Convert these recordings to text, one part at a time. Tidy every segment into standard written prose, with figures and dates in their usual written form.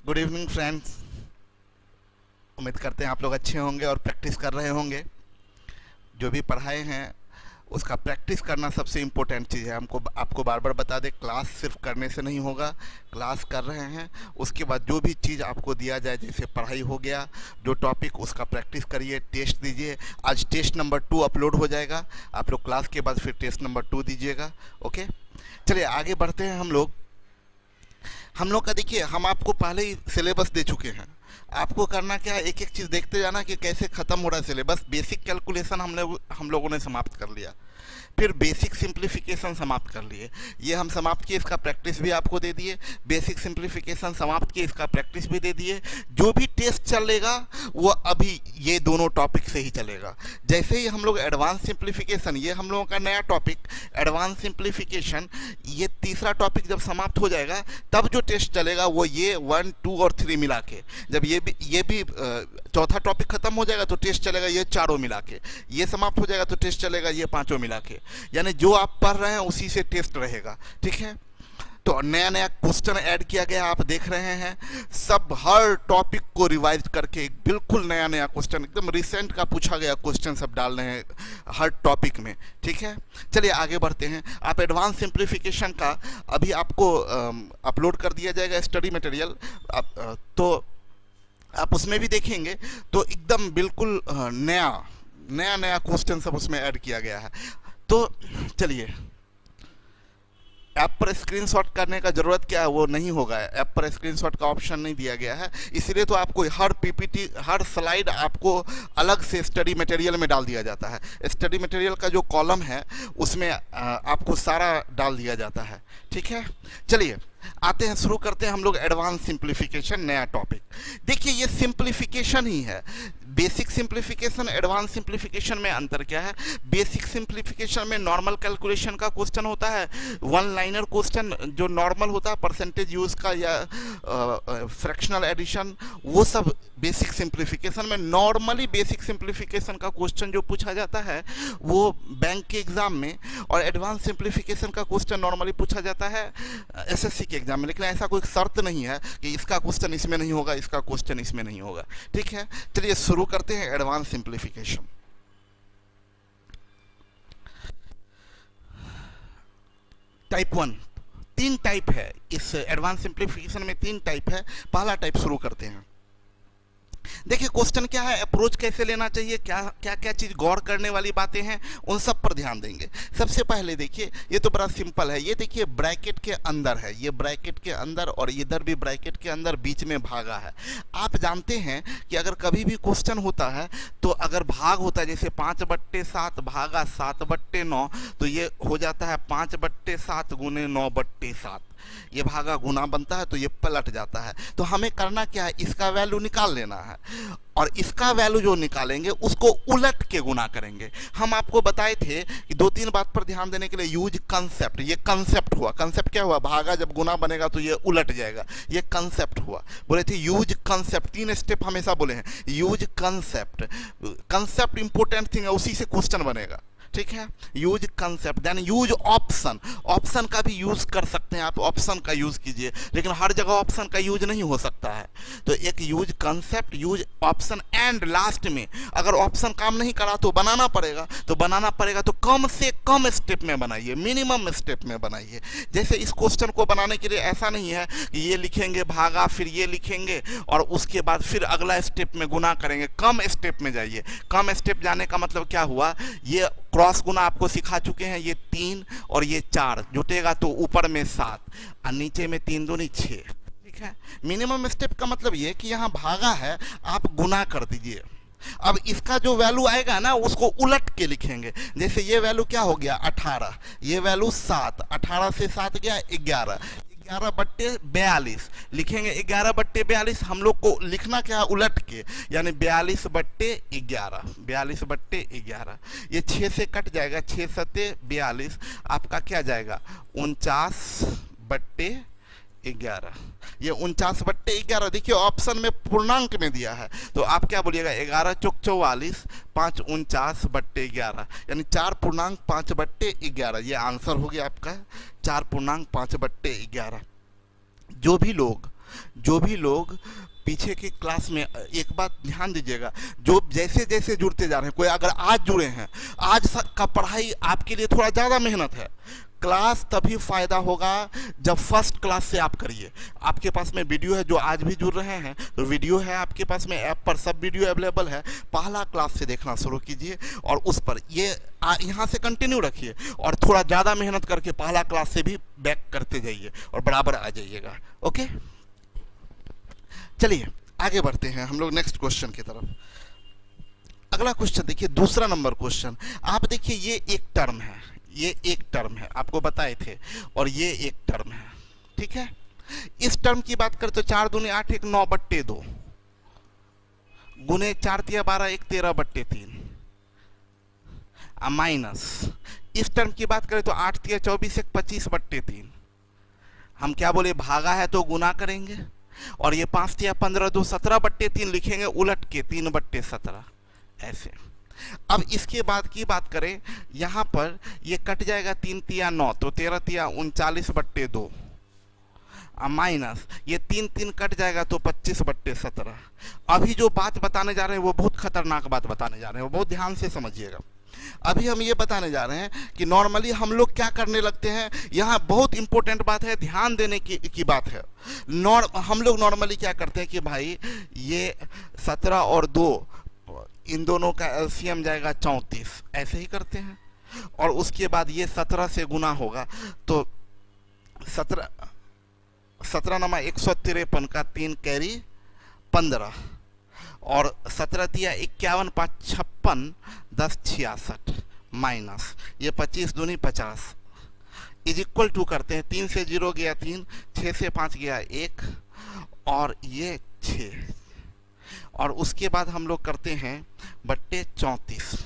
Good evening friends. उम्मीद करते हैं आप लोग अच्छे होंगे और प्रैक्टिस कर रहे होंगे। जो भी पढ़ाए हैं उसका प्रैक्टिस करना सबसे इम्पोर्टेंट चीज़ है। हमको आपको बार बार बता दें, क्लास सिर्फ करने से नहीं होगा। क्लास कर रहे हैं, उसके बाद जो भी चीज़ आपको दिया जाए, जैसे पढ़ाई हो गया, जो टॉपिक उसका प्रैक्टिस करिए, टेस्ट दीजिए। आज टेस्ट नंबर 2 अपलोड हो जाएगा, आप लोग क्लास के बाद फिर टेस्ट नंबर 2 दीजिएगा। ओके, चलिए आगे बढ़ते हैं। हम लोग का देखिए, हम आपको पहले ही सिलेबस दे चुके हैं। आपको करना क्या है, एक एक चीज़ देखते जाना कि कैसे ख़त्म हो रहा है सिलेबस। बेसिक कैलकुलेशन हम लोगों ने समाप्त कर लिया, फिर बेसिक सिंप्लीफिकेशन समाप्त कर लिए, ये हम समाप्त किए, इसका प्रैक्टिस भी आपको दे दिए। बेसिक सिंप्लीफिकेशन समाप्त किए, इसका प्रैक्टिस भी दे दिए। जो भी टेस्ट चलेगा वो अभी ये दोनों टॉपिक से ही चलेगा। जैसे ही हम लोग एडवांस सिंप्लीफिकेशन, ये हम लोगों का नया टॉपिक एडवांस सिंप्लीफिकेशन, ये तीसरा टॉपिक जब समाप्त हो जाएगा तब जो टेस्ट चलेगा वो ये 1, 2 और 3 मिला के। जब ये भी चौथा टॉपिक खत्म हो जाएगा तो टेस्ट चलेगा ये चारों मिला के। ये समाप्त हो जाएगा तो टेस्ट चलेगा ये पांचों मिला के। यानी जो आप पढ़ रहे हैं उसी से टेस्ट रहेगा। ठीक है, तो नया नया क्वेश्चन ऐड किया गया, आप देख रहे हैं। सब हर टॉपिक को रिवाइज करके बिल्कुल नया नया क्वेश्चन, एकदम रिसेंट का पूछा गया क्वेश्चन सब डाल रहे हैं हर टॉपिक में। ठीक है, चलिए आगे बढ़ते हैं। आप एडवांस सिंप्लीफिकेशन का अभी आपको अपलोड कर दिया जाएगा स्टडी मटेरियल, तो आप उसमें भी देखेंगे तो एकदम बिल्कुल नया क्वेश्चन सब उसमें ऐड किया गया है। तो चलिए, ऐप पर स्क्रीनशॉट करने का ज़रूरत क्या है, वो नहीं होगा। ऐप पर स्क्रीनशॉट का ऑप्शन नहीं दिया गया है, इसलिए तो आपको हर पीपीटी, हर स्लाइड आपको अलग से स्टडी मटेरियल में डाल दिया जाता है। स्टडी मटेरियल का जो कॉलम है उसमें आपको सारा डाल दिया जाता है। ठीक है, चलिए आते हैं, शुरू करते हैं हम लोग एडवांस सिंप्लीफिकेशन, नया टॉपिक। देखिए ये सिंप्लीफिकेशन ही है। बेसिक सिंप्लीफिकेशन, एडवांस सिंप्लीफिकेशन में अंतर क्या है? बेसिक सिंप्लीफिकेशन में नॉर्मल कैलकुलेशन का क्वेश्चन होता है, वन लाइनर क्वेश्चन जो नॉर्मल होता है, परसेंटेज यूज का या फ्रैक्शनल एडिशन, वो सब बेसिक सिंप्लीफिकेशन में। नॉर्मली बेसिक सिंप्लीफिकेशन का क्वेश्चन जो पूछा जाता है वो बैंक के एग्जाम में, और एडवांस सिंप्लीफिकेशन का क्वेश्चन नॉर्मली पूछा जाता है एसएससी के एग्जाम में। लेकिन ऐसा कोई शर्त नहीं है कि इसका क्वेश्चन इसमें नहीं होगा, इसका क्वेश्चन इसमें नहीं होगा। ठीक है, चलिए शुरू करते हैं एडवांस सिंप्लीफिकेशन। टाइप 1, 3 टाइप है इस एडवांस सिंप्लीफिकेशन में, 3 टाइप है। पहला टाइप शुरू करते हैं। देखिए क्वेश्चन क्या है, अप्रोच कैसे लेना चाहिए, क्या चीज़ गौर करने वाली बातें हैं, उन सब पर ध्यान देंगे। सबसे पहले देखिए, ये तो बड़ा सिंपल है। ये देखिए ब्रैकेट के अंदर है, ये ब्रैकेट के अंदर और इधर भी ब्रैकेट के अंदर, बीच में भागा है। आप जानते हैं कि अगर कभी भी क्वेश्चन होता है तो अगर भाग होता है, जैसे 5/7 भागा 7/9, तो ये हो जाता है 5/7 गुने 9/7। ये भागा गुना बनता है तो ये पलट जाता है। तो हमें करना क्या है, इसका वैल्यू निकाल लेना है, और इसका वैल्यू जो निकालेंगे उसको उलट के गुना करेंगे। हम आपको बताए थे कि 2-3 बात पर ध्यान देने के लिए, यूज कंसेप्ट। ये कंसेप्ट हुआ। कंसेप्ट क्या हुआ? भागा जब गुना बनेगा तो ये उलट जाएगा, ये कंसेप्ट हुआ। बोले थे यूज कंसेप्ट, 3 स्टेप हमेशा बोले हैं। Use concept, concept important thing है, उसी से क्वेश्चन बनेगा। ठीक है, use concept. Then use option, option का भी यूज कर सकते हैं आप, ऑप्शन का यूज कीजिए, लेकिन हर जगह ऑप्शन का यूज नहीं हो सकता है। तो एक use concept, use option, and last में अगर ऑप्शन काम नहीं करा तो बनाना पड़ेगा। तो कम से कम स्टेप में बनाइए, मिनिमम स्टेप में बनाइए। जैसे इस क्वेश्चन को बनाने के लिए ऐसा नहीं है कि ये लिखेंगे भागा, फिर ये लिखेंगे और उसके बाद फिर अगला स्टेप में गुना करेंगे। कम स्टेप में जाइए। कम स्टेप जाने का मतलब क्या हुआ, ये क्रॉस गुना आपको सिखा चुके हैं, ये 3 और ये 4 जुटेगा तो ऊपर में 7 और नीचे में 3 दूनी 6। ठीक है, मिनिमम स्टेप का मतलब ये कि यहाँ भागा है, आप गुना कर दीजिए। अब इसका जो वैल्यू आएगा ना उसको उलट के लिखेंगे। जैसे ये वैल्यू क्या हो गया 18, ये वैल्यू 7, 18 से 7 गया 11, 11/42 लिखेंगे। 11/42 हम लोग को लिखना क्या है, उलट के, यानी 42/11, 42/11। ये 6 से कट जाएगा, 6 सते 42, आपका क्या जाएगा 49/11। ये 49/11 देखिए ऑप्शन में पूर्णांक में दिया है, तो आप क्या बोलिएगा 11 चौक 44, 5 49/11, यानी 4.5/11। ये आंसर हो गया आपका 4.5/11। जो भी लोग जो भी लोग पीछे की क्लास में, एक बात ध्यान दीजिएगा, जो जैसे जैसे जुड़ते जा रहे हैं, कोई अगर आज जुड़े हैं, आज का पढ़ाई आपके लिए थोड़ा ज़्यादा मेहनत है। क्लास तभी फायदा होगा जब फर्स्ट क्लास से आप करिए। आपके पास में वीडियो है, जो आज भी जुड़ रहे हैं तो वीडियो है आपके पास में, ऐप पर सब वीडियो अवेलेबल है। पहला क्लास से देखना शुरू कीजिए और उस पर ये यहाँ से कंटिन्यू रखिए और थोड़ा ज़्यादा मेहनत करके पहला क्लास से भी बैक करते जाइए और बराबर आ जाइएगा। ओके, चलिए आगे बढ़ते हैं हम लोग नेक्स्ट क्वेश्चन की तरफ। अगला क्वेश्चन देखिए, दूसरा नंबर क्वेश्चन। आप देखिए ये एक टर्म है, ये एक टर्म है, आपको बताए थे, और ये एक टर्म है, ठीक है। इस टर्म की बात करें तो 4 दूनी 8, 1 9/2 गुने 4 तिया 12, 1 13/3 माइनस। इस टर्म की बात करें तो 8 तिया 24, 1 25/3। हम क्या बोले, भागा है तो गुना करेंगे, और ये 5 तिया 15, 2 17/3 लिखेंगे उलट के 3/17 ऐसे। अब इसके बाद की बात करें, यहाँ पर ये कट जाएगा 3 तिया 9, तो 13 तिया 39/2 माइनस ये 3 3 कट जाएगा तो 25/17। अभी जो बात बताने जा रहे हैं वो बहुत खतरनाक बात बताने जा रहे हैं, वो बहुत ध्यान से समझिएगा। अभी हम ये बताने जा रहे हैं कि नॉर्मली हम लोग क्या करने लगते हैं, यहाँ बहुत इंपॉर्टेंट बात है, ध्यान देने की बात है। हम लोग नॉर्मली क्या करते हैं कि भाई ये 17 और 2, इन दोनों का एलसीएम जाएगा 34, ऐसे ही करते हैं। और उसके बाद ये 17 से गुना होगा तो 17 नमा 153 का 3 कैरी 15, और 17 तिया 51, 5 56, 10 66 माइनस ये 25 दूनी 50 इज इक्वल टू करते हैं। 3 से 0 गया 3, 6 से 5 गया 1, और ये 6, और उसके बाद हम लोग करते हैं बट्टे 34।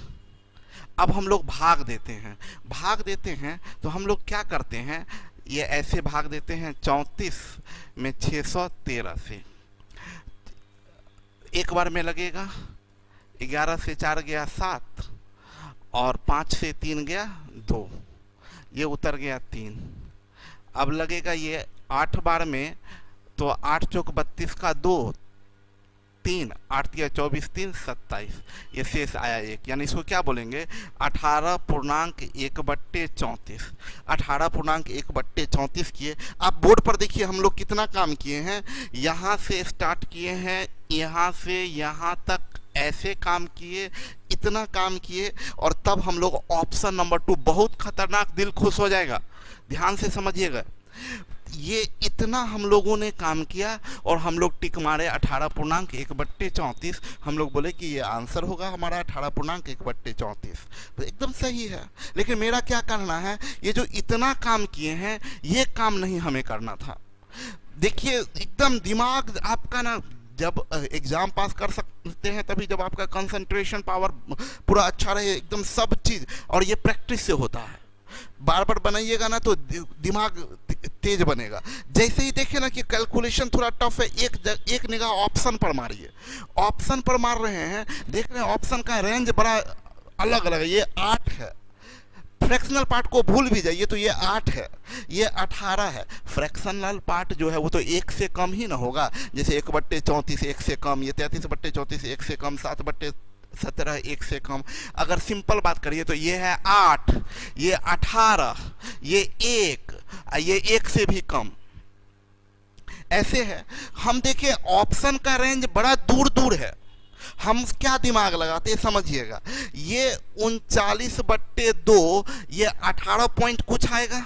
अब हम लोग भाग देते हैं, भाग देते हैं तो हम लोग क्या करते हैं, ये ऐसे भाग देते हैं 34 में 613 से, एक बार में लगेगा 11 से 4 गया 7, और 5 से 3 गया 2, ये उतर गया 3। अब लगेगा ये 8 बार में, तो 8 चौक 32 का 2, 3 8 तिया 24, 3 27, ये शेष आया 1, यानी इसको क्या बोलेंगे 18.1/34। 18.1/34 किए। आप बोर्ड पर देखिए हम लोग कितना काम किए हैं, यहाँ से स्टार्ट किए हैं, यहाँ से यहाँ तक ऐसे काम किए, इतना काम किए, और तब हम लोग ऑप्शन नंबर 2, बहुत खतरनाक, दिल खुश हो जाएगा, ध्यान से समझिएगा। ये इतना हम लोगों ने काम किया और हम लोग टिक मारे 18.1/34। हम लोग बोले कि ये आंसर होगा हमारा 18.1/34, तो एकदम सही है। लेकिन मेरा क्या करना है, ये जो इतना काम किए हैं ये काम नहीं हमें करना था। देखिए एकदम दिमाग आपका ना, जब एग्जाम पास कर सकते हैं तभी जब आपका कंसंट्रेशन पावर पूरा अच्छा रहे, एकदम सब चीज़, और ये प्रैक्टिस से होता है। बार बार बनाइएगा ना तो दिमाग तेज बनेगा। जैसे ही देखे ना कि कैलकुलेशन थोड़ा टफ है, एक निगाह ऑप्शन पर मारिए। ऑप्शन पर मार रहे हैं, देख रहे हैं ऑप्शन का रेंज बड़ा अलग अलग है। ये 8 है, फ्रैक्शनल पार्ट को भूल भी जाइए तो ये 8 है, ये 18 है। फ्रैक्शनल पार्ट जो है वो तो 1 से कम ही ना होगा, जैसे 1/34 1 से कम, ये 33/34 1 से कम, 7/17 1 से कम। अगर सिंपल बात करिए तो ये है 8, ये 18, ये 1, ये 1 से भी कम, ऐसे है। हम देखें ऑप्शन का रेंज बड़ा दूर दूर है, हम क्या दिमाग लगाते हैं समझिएगा। ये 39/2, ये 18 पॉइंट कुछ आएगा,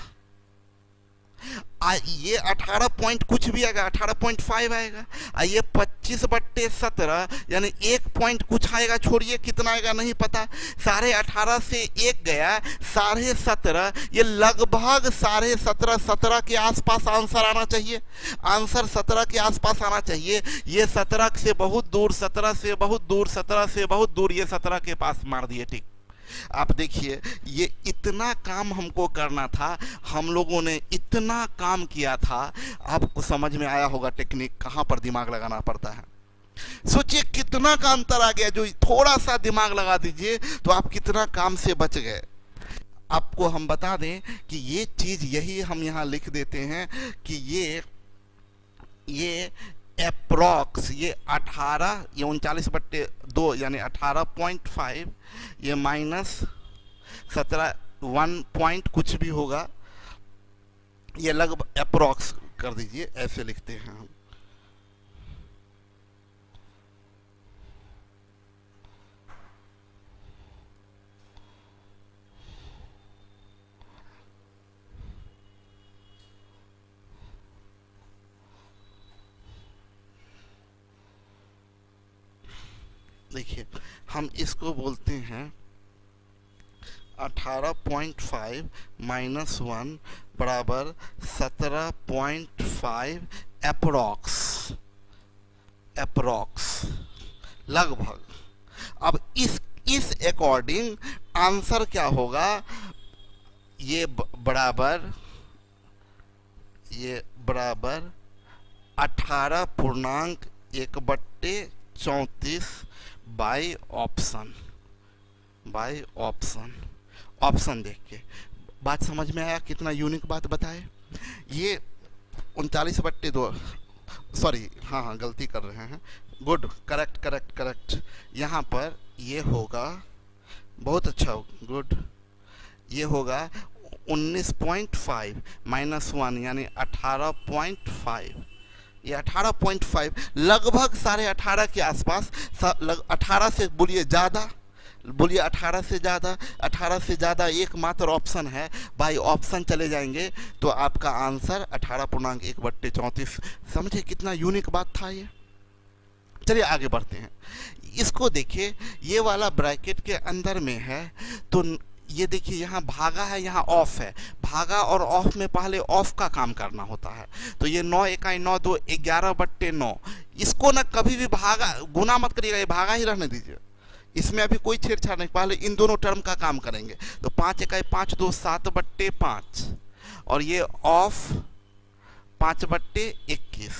ये 18 पॉइंट कुछ भी आएगा, 18.5 आएगा। ये 25/17 यानी 1 पॉइंट कुछ आएगा, छोड़िए कितना आएगा नहीं पता। 18.5 से 1 गया 17.5, ये लगभग 17.5 17 के आसपास आंसर आना चाहिए। आंसर 17 के आसपास आना चाहिए। ये 17 से बहुत दूर, 17 से बहुत दूर, 17 से बहुत दूर, ये 17 के पास मार दिए। ठीक, आप देखिए ये इतना काम हमको करना था, हम लोगों ने इतना काम किया था। आपको समझ में आया होगा टेक्निक कहाँ पर दिमाग लगाना पड़ता है। सोचिए कितना का अंतर आ गया, जो थोड़ा सा दिमाग लगा दीजिए तो आप कितना काम से बच गए। आपको हम बता दें कि ये चीज यही हम यहाँ लिख देते हैं कि ये ये अप्रॉक्स ये 18, ये 39/2 यानी 18.5, ये माइनस 17 1 पॉइंट कुछ भी होगा, ये लगभग अप्रॉक्स कर दीजिए, ऐसे लिखते हैं हम। देखिए हम इसको बोलते हैं 18.5 माइनस 1 बराबर 17.5 अप्रॉक्स, अप्रॉक्स लगभग। अब इस अकॉर्डिंग आंसर क्या होगा, ये बराबर 18.1/34 बाई ऑप्शन, ऑप्शन देख के बात समझ में आया, कितना यूनिक बात बताए। ये 39/2, सॉरी हाँ गलती कर रहे हैं, गुड, करेक्ट। यहाँ पर ये होगा, बहुत अच्छा, गुड, ये होगा 19.5 माइनस 1 यानी 18.5, ये 18.5 लगभग 18.5 के आसपास, 18 से बोलिए ज़्यादा, बोलिए 18 से ज़्यादा, 18 से ज़्यादा एकमात्र ऑप्शन है, बाई ऑप्शन चले जाएंगे तो आपका आंसर 18.1/34। समझे कितना यूनिक बात था ये। चलिए आगे बढ़ते हैं, इसको देखिए, ये वाला ब्रैकेट के अंदर में है, तो ये देखिए यहाँ भागा है, यहाँ ऑफ है, भागा और ऑफ में पहले ऑफ का काम करना होता है, तो ये 9 इकाई 9 2 11/9, इसको ना कभी भी भागा गुना मत करिएगा, ये भागा ही रहने दीजिए, इसमें अभी कोई छेड़छाड़ नहीं, पहले इन दोनों टर्म का काम करेंगे। तो 5 इकाई 5 2 7/5 और ये ऑफ 5/21,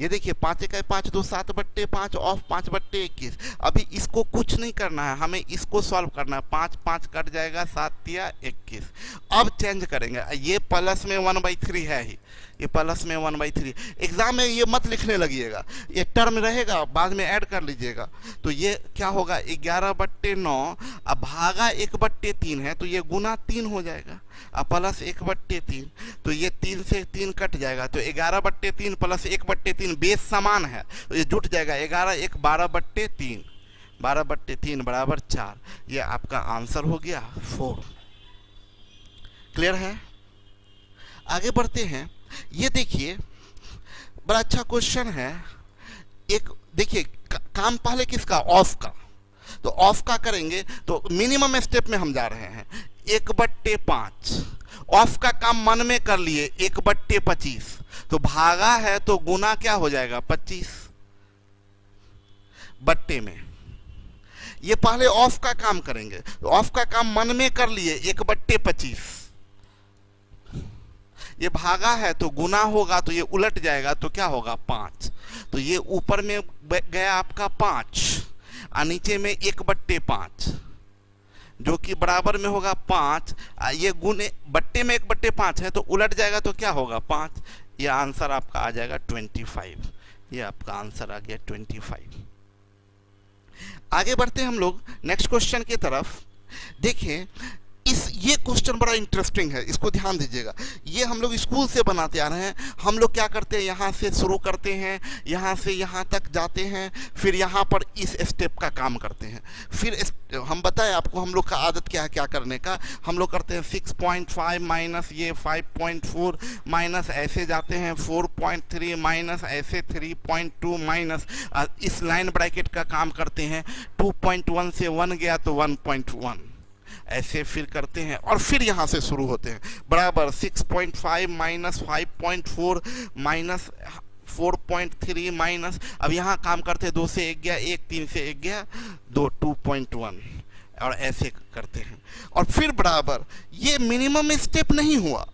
ये देखिए 5 इकाई 5 2 7/5 ऑफ 5/21। अभी इसको कुछ नहीं करना है, हमें इसको सॉल्व करना है, 5 5 कट जाएगा, 7 या 21। अब चेंज करेंगे, ये प्लस में 1/3 है ही, ये प्लस में 1/3, एग्जाम में ये मत लिखने लगिएगा, ये टर्म रहेगा बाद में ऐड कर लीजिएगा। तो ये क्या होगा 11/9, अब भागा 1/3 है तो ये गुना 3 हो जाएगा, अब प्लस 1/3, तो ये 3 से 3 कट जाएगा, तो 11/3 प्लस 1/3 बेस समान है, तो ये जुट जाएगा 11 1 12/3, 12/3 बराबर 4, ये आपका आंसर हो गया 4। क्लियर है? आगे बढ़ते हैं, ये देखिए बड़ा अच्छा क्वेश्चन है, एक देखिए काम पहले किसका, ऑफ का, तो ऑफ का करेंगे तो मिनिमम स्टेप में हम जा रहे हैं, 1/5, ऑफ का काम मन में कर लिए 1/25, तो भागा है तो गुना क्या हो जाएगा 25 बट्टे में, ये पहले ऑफ का काम करेंगे, तो ऑफ का काम मन में कर लिए 1/25, ये भागा है तो गुना होगा तो ये उलट जाएगा तो क्या होगा 5, तो ये ऊपर में गया आपका 5 और नीचे में 1/5 जो कि बराबर में होगा 5, ये गुने बट्टे में 1/5 है तो उलट जाएगा तो क्या होगा 5, ये आंसर आपका आ जाएगा 25, ये आपका आंसर आ गया 25। आगे बढ़ते हैं हम लोग नेक्स्ट क्वेश्चन की तरफ। देखिए ये क्वेश्चन बड़ा इंटरेस्टिंग है, इसको ध्यान दीजिएगा, ये हम लोग स्कूल से बनाते आ रहे हैं। हम लोग क्या करते हैं, यहाँ से शुरू करते हैं, यहाँ से यहाँ तक जाते हैं, फिर यहाँ पर इस स्टेप का काम करते हैं, फिर हम बताएं आपको हम लोग का आदत क्या है क्या करने का, हम लोग करते हैं 6.5 माइनस ये 5.4 माइनस ऐसे जाते हैं 4.3 माइनस ऐसे 3.2 माइनस इस लाइन ब्रैकेट का काम करते हैं, 2.1 से 1 गया तो 1.1 ऐसे फिर करते हैं और फिर यहाँ से शुरू होते हैं, बराबर 6.5 माइनस 5.4 माइनस 4.3 माइनस, अब यहाँ काम करते हैं 2 से 1 गया 1, 3 से 1 गया 2, 2.1 और ऐसे करते हैं और फिर बराबर, ये मिनिमम स्टेप नहीं हुआ,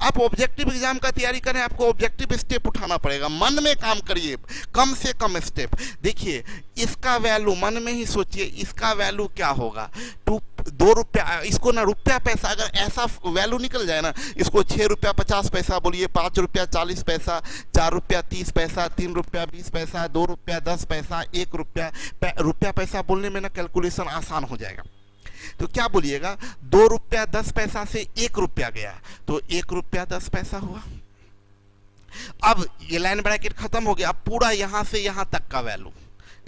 आप ऑब्जेक्टिव एग्जाम का तैयारी करें, आपको ऑब्जेक्टिव स्टेप उठाना पड़ेगा, मन में काम करिए, कम से कम स्टेप। देखिए इसका वैल्यू मन में ही सोचिए, इसका वैल्यू क्या होगा, 2 रुपया, इसको ना रुपया पैसा, अगर ऐसा वैल्यू निकल जाए ना, इसको 6 रुपया 50 पैसा बोलिए, 5 रुपया 40 पैसा, 4 रुपया 30 पैसा, 3 रुपया 20 पैसा, 2 रुपया 10 पैसा, 1 रुपया। रुपया पैसा बोलने में ना कैलकुलेशन आसान हो जाएगा। तो क्या बोलिएगा, 2 रुपया 10 पैसा से 1 रुपया गया, तो 1 रुपया 10 पैसा हुआ। अब ये लाइन ब्रैकेट खत्म हो गया, अब पूरा यहां से यहां तक का वैल्यू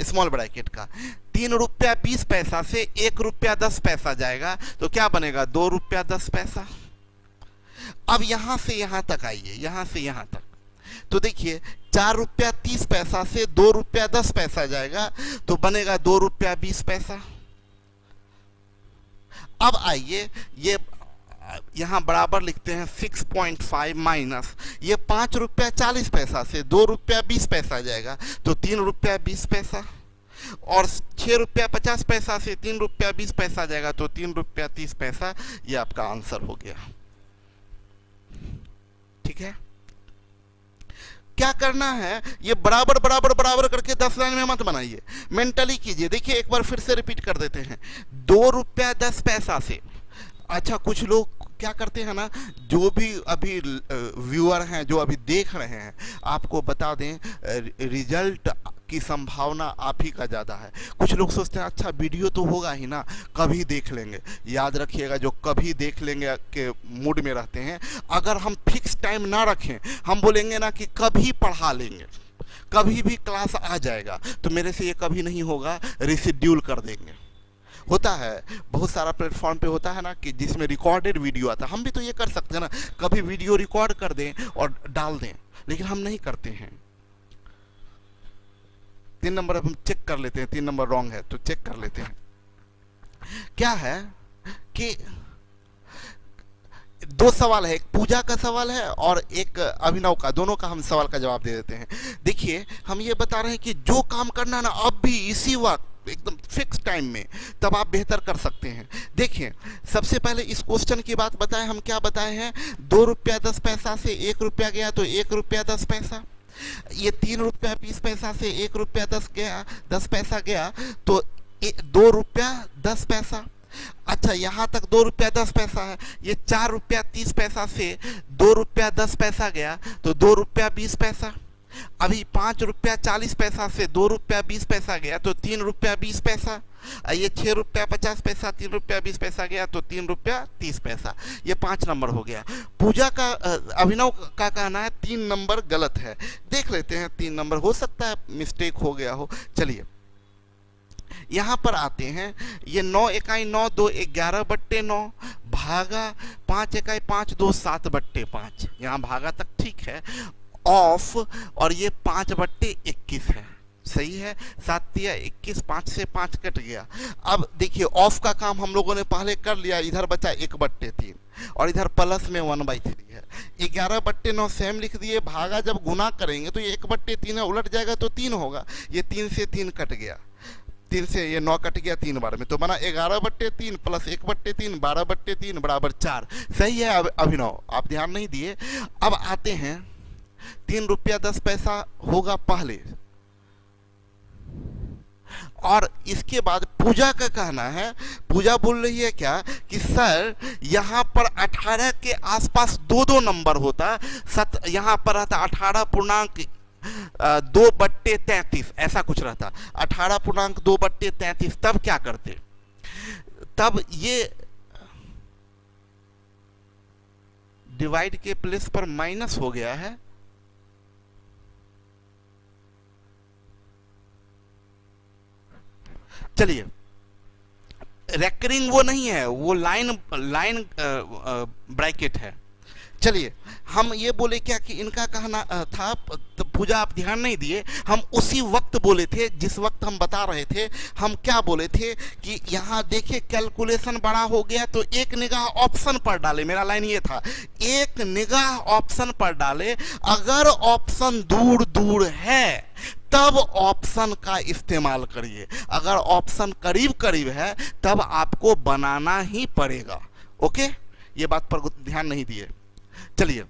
स्मॉल ब्रैकेट का, 3 रुपया 20 पैसा से 1 रुपया 10 पैसा जाएगा, तो क्या बनेगा, 2 रुपया 10 पैसा। अब यहां से यहां तक आइए, यहां से यहां तक, तो देखिए 4 रुपया 30 पैसा से 2 रुपया 10 पैसा जाएगा, तो बनेगा 2 रुपया 20 पैसा। अब आइए ये यहां बराबर लिखते हैं 6.5 माइनस ये 5 रुपया 40 पैसा से 2 रुपया 20 पैसा जाएगा, तो 3 रुपया 20 पैसा, और 6 रुपया 50 पैसा से 3 रुपया 20 पैसा जाएगा, तो 3 रुपया 30 पैसा। ये आपका आंसर हो गया। ठीक है, क्या करना है, ये बराबर बराबर बराबर करके 10 लाइन में मत बनाइए, मेंटली कीजिए। देखिए एक बार फिर से रिपीट कर देते हैं, 2 रुपया 10 पैसा से, अच्छा कुछ लोग क्या करते हैं ना, जो भी अभी व्यूअर हैं, जो अभी देख रहे हैं, आपको बता दें रिजल्ट की संभावना आप ही का ज़्यादा है। कुछ लोग सोचते हैं अच्छा वीडियो तो होगा ही ना, कभी देख लेंगे। याद रखिएगा, जो कभी देख लेंगे के मूड में रहते हैं, अगर हम फिक्स टाइम ना रखें, हम बोलेंगे ना कि कभी पढ़ा लेंगे, कभी भी क्लास आ जाएगा, तो मेरे से ये कभी नहीं होगा, रिशेड्यूल कर देंगे। होता है बहुत सारा प्लेटफॉर्म पे होता है ना कि जिसमें रिकॉर्डेड वीडियो आता है, हम भी तो ये कर सकते हैं ना, कभी वीडियो रिकॉर्ड कर दें और डाल दें, लेकिन हम नहीं करते हैं। 3 नंबर अब हम चेक कर लेते हैं, 3 नंबर रॉन्ग है तो चेक कर लेते हैं। क्या है कि 2 सवाल है, एक पूजा का सवाल है और एक अभिनव का, दोनों का हम सवाल का जवाब दे देते हैं। देखिए हम ये बता रहे हैं कि जो काम करना है ना अब भी इसी वक्त एकदम फिक्स टाइम में, तब आप बेहतर कर सकते हैं। देखिए सबसे पहले इस क्वेश्चन की बात बताएं, हम क्या बताए हैं, 2 रुपया 10 पैसा से 1 रुपया गया, तो 1 रुपया 10 पैसा। ये 3 रुपया 20 पैसा से 1 रुपया 10 पैसा गया, तो 2 रुपया 10 पैसा। अच्छा यहाँ तक 2 रुपया 10 पैसा है, ये 4 रुपया 30 पैसा से 2 रुपया 10 पैसा गया, तो 2 रुपया 20 पैसा। अभी 5 रुपया 40 पैसा से 2 रुपया 20 पैसा गया, तो 3 रुपया 20 पैसा। ये 6 रुपया 50 पैसा 3 रुपया 20 पैसा गया, तो 3 रुपया 30 पैसा। ये 5 नंबर हो गया। पूजा का अभिनव का कहना है 3 नंबर गलत है। देख लेते हैं 3 नंबर, हो सकता है मिस्टेक हो गया हो। चलिए यहाँ पर आते हैं, ये 9 इकाई 9 2 11/9 भागा 5 इकाई 5 2 7/5। यहाँ भागा तक ठीक है, ऑफ, और ये 5/21 है, सही है। 7 दिया 21, 5 से 5 कट गया। अब देखिए ऑफ का काम हम लोगों ने पहले कर लिया, इधर बचा 1/3 और इधर प्लस में 1/3 है। 11/9 सेम लिख दिए, भागा जब गुना करेंगे तो ये 1/3 है, उलट जाएगा तो 3 होगा। ये 3 से 3 कट गया, 3 से ये 9 कट गया 3 बार में, तो बना 11/3 प्लस 1/3 12/3 बराबर 4। सही है अभिनव, आप ध्यान नहीं दिए। अब आते हैं 3 रुपया 10 पैसा होगा पहले, और इसके बाद पूजा का कहना है, पूजा बोल रही है क्या कि सर यहाँ पर 18 के आसपास 2 नंबर होता, यहाँ पर रहता 18.2/33, ऐसा कुछ रहता 18.2/33। तब क्या करते, तब ये डिवाइड के प्लेस पर माइनस हो गया है, चलिए रेकरिंग वो नहीं है, वो लाइन ब्रैकेट है। चलिए हम ये बोले क्या कि इनका कहना था, तो पूजा आप ध्यान नहीं दिए, हम उसी वक्त बोले थे जिस वक्त हम बता रहे थे। हम क्या बोले थे कि यहाँ देखिए कैलकुलेशन बड़ा हो गया, तो एक निगाह ऑप्शन पर डाले, मेरा लाइन ये था, एक निगाह ऑप्शन पर डाले। अगर ऑप्शन दूर दूर है तब ऑप्शन का इस्तेमाल करिए, अगर ऑप्शन करीब करीब है तब आपको बनाना ही पड़ेगा। ओके, ये बात पर ध्यान नहीं दिए। चलिए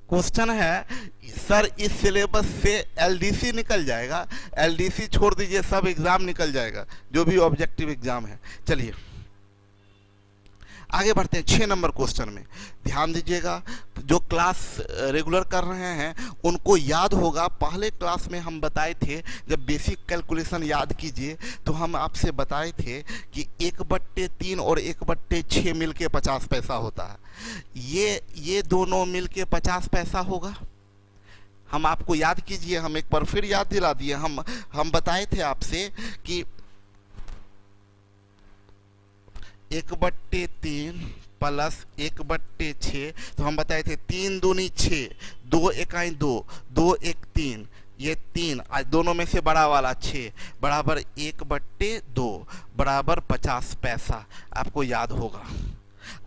क्वेश्चन है, सर इस सिलेबस से एलडीसी निकल जाएगा? एलडीसी छोड़ दीजिए, सब एग्जाम निकल जाएगा, जो भी ऑब्जेक्टिव एग्जाम है। चलिए आगे बढ़ते हैं 6 नंबर क्वेश्चन में। ध्यान दीजिएगा, जो क्लास रेगुलर कर रहे हैं उनको याद होगा, पहले क्लास में हम बताए थे, जब बेसिक कैलकुलेशन याद कीजिए तो हम आपसे बताए थे कि 1/3 और 1/6 मिल के 50 पैसा होता है। ये दोनों मिल के 50 पैसा होगा। हम आपको याद कीजिए, हम एक बार फिर याद दिला दिए। हम बताए थे आपसे कि 1/3 प्लस 1/6, तो हम बताए थे 3 दूनी 6, 2 एकाई 2, 2 एक 3, ये 3, आज दोनों में से बड़ा वाला 6 बराबर 1/2 बराबर 50 पैसा। आपको याद होगा।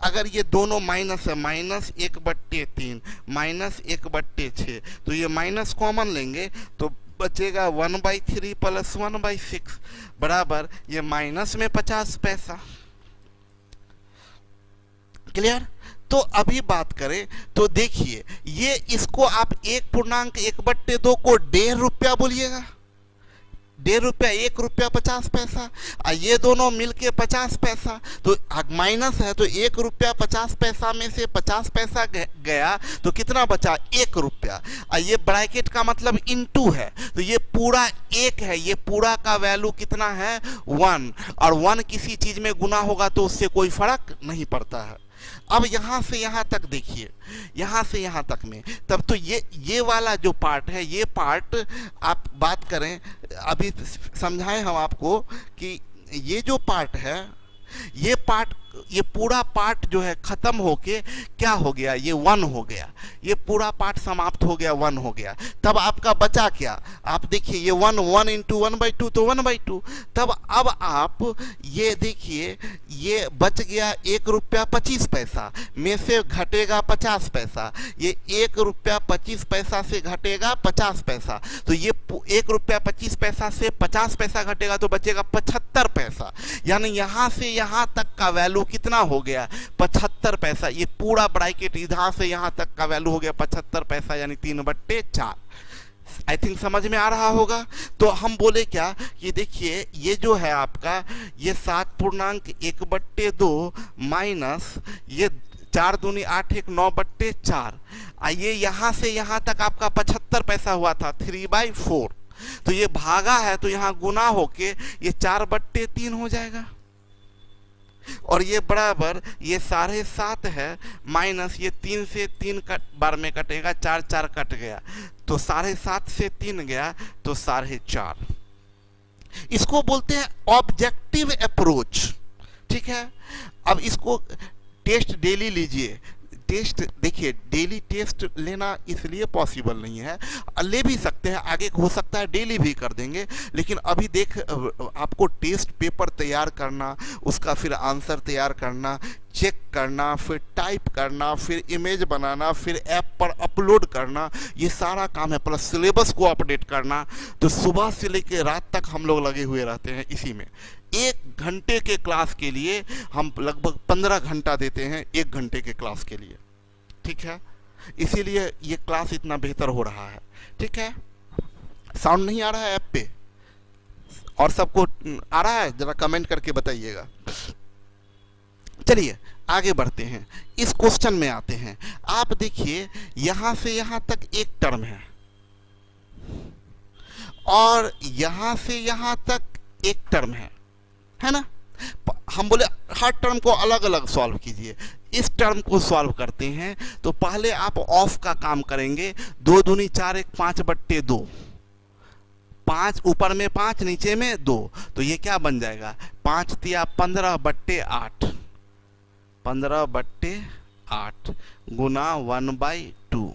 अगर ये दोनों माइनस है, माइनस 1/3 माइनस 1/6, तो ये माइनस कॉमन लेंगे तो बचेगा 1/3 प्लस 1/6 बराबर ये माइनस में 50 पैसा। क्लियर? तो अभी बात करें तो देखिए, ये इसको आप 1.1/2 को 1.5 रुपया बोलिएगा, 1.5 रुपया, 1 रुपया 50 पैसा, और ये दोनों मिलके 50 पैसा, तो माइनस है तो 1 रुपया 50 पैसा में से 50 पैसा गया तो कितना बचा? 1 रुपया। और ये ब्रैकेट का मतलब इनटू है, तो ये पूरा 1 है, ये पूरा का वैल्यू कितना है? 1, और 1 किसी चीज में गुना होगा तो उससे कोई फर्क नहीं पड़ता है। अब यहां से यहां तक देखिए, यहां से यहां तक में, तब तो ये वाला जो पार्ट है, ये पार्ट आप बात करें, अभी समझाएं हम आपको कि ये जो पार्ट है, ये पूरा पार्ट जो है खत्म होके क्या हो गया? ये 1 हो गया, ये पूरा पार्ट समाप्त हो गया, 1 हो गया। तब आपका बचा क्या? आप देखिए, ये 1 इंटू 1/2 तो 1/2। तब अब आप ये देखिए, ये बच गया 1 रुपया 25 पैसा में से घटेगा 50 पैसा, ये 1 रुपया 25 पैसा से घटेगा 50 पैसा, तो ये 1 रुपया 25 पैसा से 50 पैसा घटेगा तो बचेगा 75 पैसा। यानी यहां से यहां तक का वैल्यू कितना हो गया? 75 पैसा। ये पूरा ब्रैकेट यहां से यहां तक का वैल्यू हो गया 75 पैसा, यानी 3/4। आई थिंक समझ में आ रहा होगा। तो हम बोले क्या कि देखिए, ये जो है आपका, ये 7.1/2 माइनस ये 4 दूनी 8, 1 9/4, ये यहां से यहां तक आपका 75 पैसा हुआ था, 3/4। तो ये भागा है तो यहां गुना होके ये 4/3 हो जाएगा, और ये बराबर ये 7.5 है माइनस ये 3 से 3 बार में कटेगा, 4 4 कट गया, तो 7.5 से 3 गया तो 4.5। इसको बोलते हैं ऑब्जेक्टिव अप्रोच। ठीक है, अब इसको टेस्ट डेली लीजिए। टेस्ट देखिए, डेली टेस्ट लेना इसलिए पॉसिबल नहीं है, ले भी सकते हैं, आगे हो सकता है डेली भी कर देंगे, लेकिन अभी देख आपको टेस्ट पेपर तैयार करना, उसका फिर आंसर तैयार करना, चेक करना, फिर टाइप करना, फिर इमेज बनाना, फिर ऐप पर अपलोड करना, ये सारा काम है, प्लस सिलेबस को अपडेट करना। तो सुबह से लेकर रात तक हम लोग लगे हुए रहते हैं इसी में। 1 घंटे के क्लास के लिए हम लगभग 15 घंटा देते हैं, 1 घंटे के क्लास के लिए। ठीक है, इसीलिए ये क्लास इतना बेहतर हो रहा है। ठीक है, साउंड नहीं आ रहा है ऐप पे? और सबको आ रहा है? जरा कमेंट करके बताइएगा। चलिए आगे बढ़ते हैं, इस क्वेश्चन में आते हैं। आप देखिए, यहां से यहां तक एक टर्म है और यहां से यहां तक एक टर्म है ना? हम बोले हर टर्म को अलग अलग सॉल्व कीजिए। इस टर्म को सॉल्व करते हैं तो पहले आप ऑफ का काम करेंगे। 2 दूनी 4, 1 5/2, 5 ऊपर में 5 नीचे में 2, तो ये क्या बन जाएगा? 5 तिया 15/8, 15/8 गुना 1/2।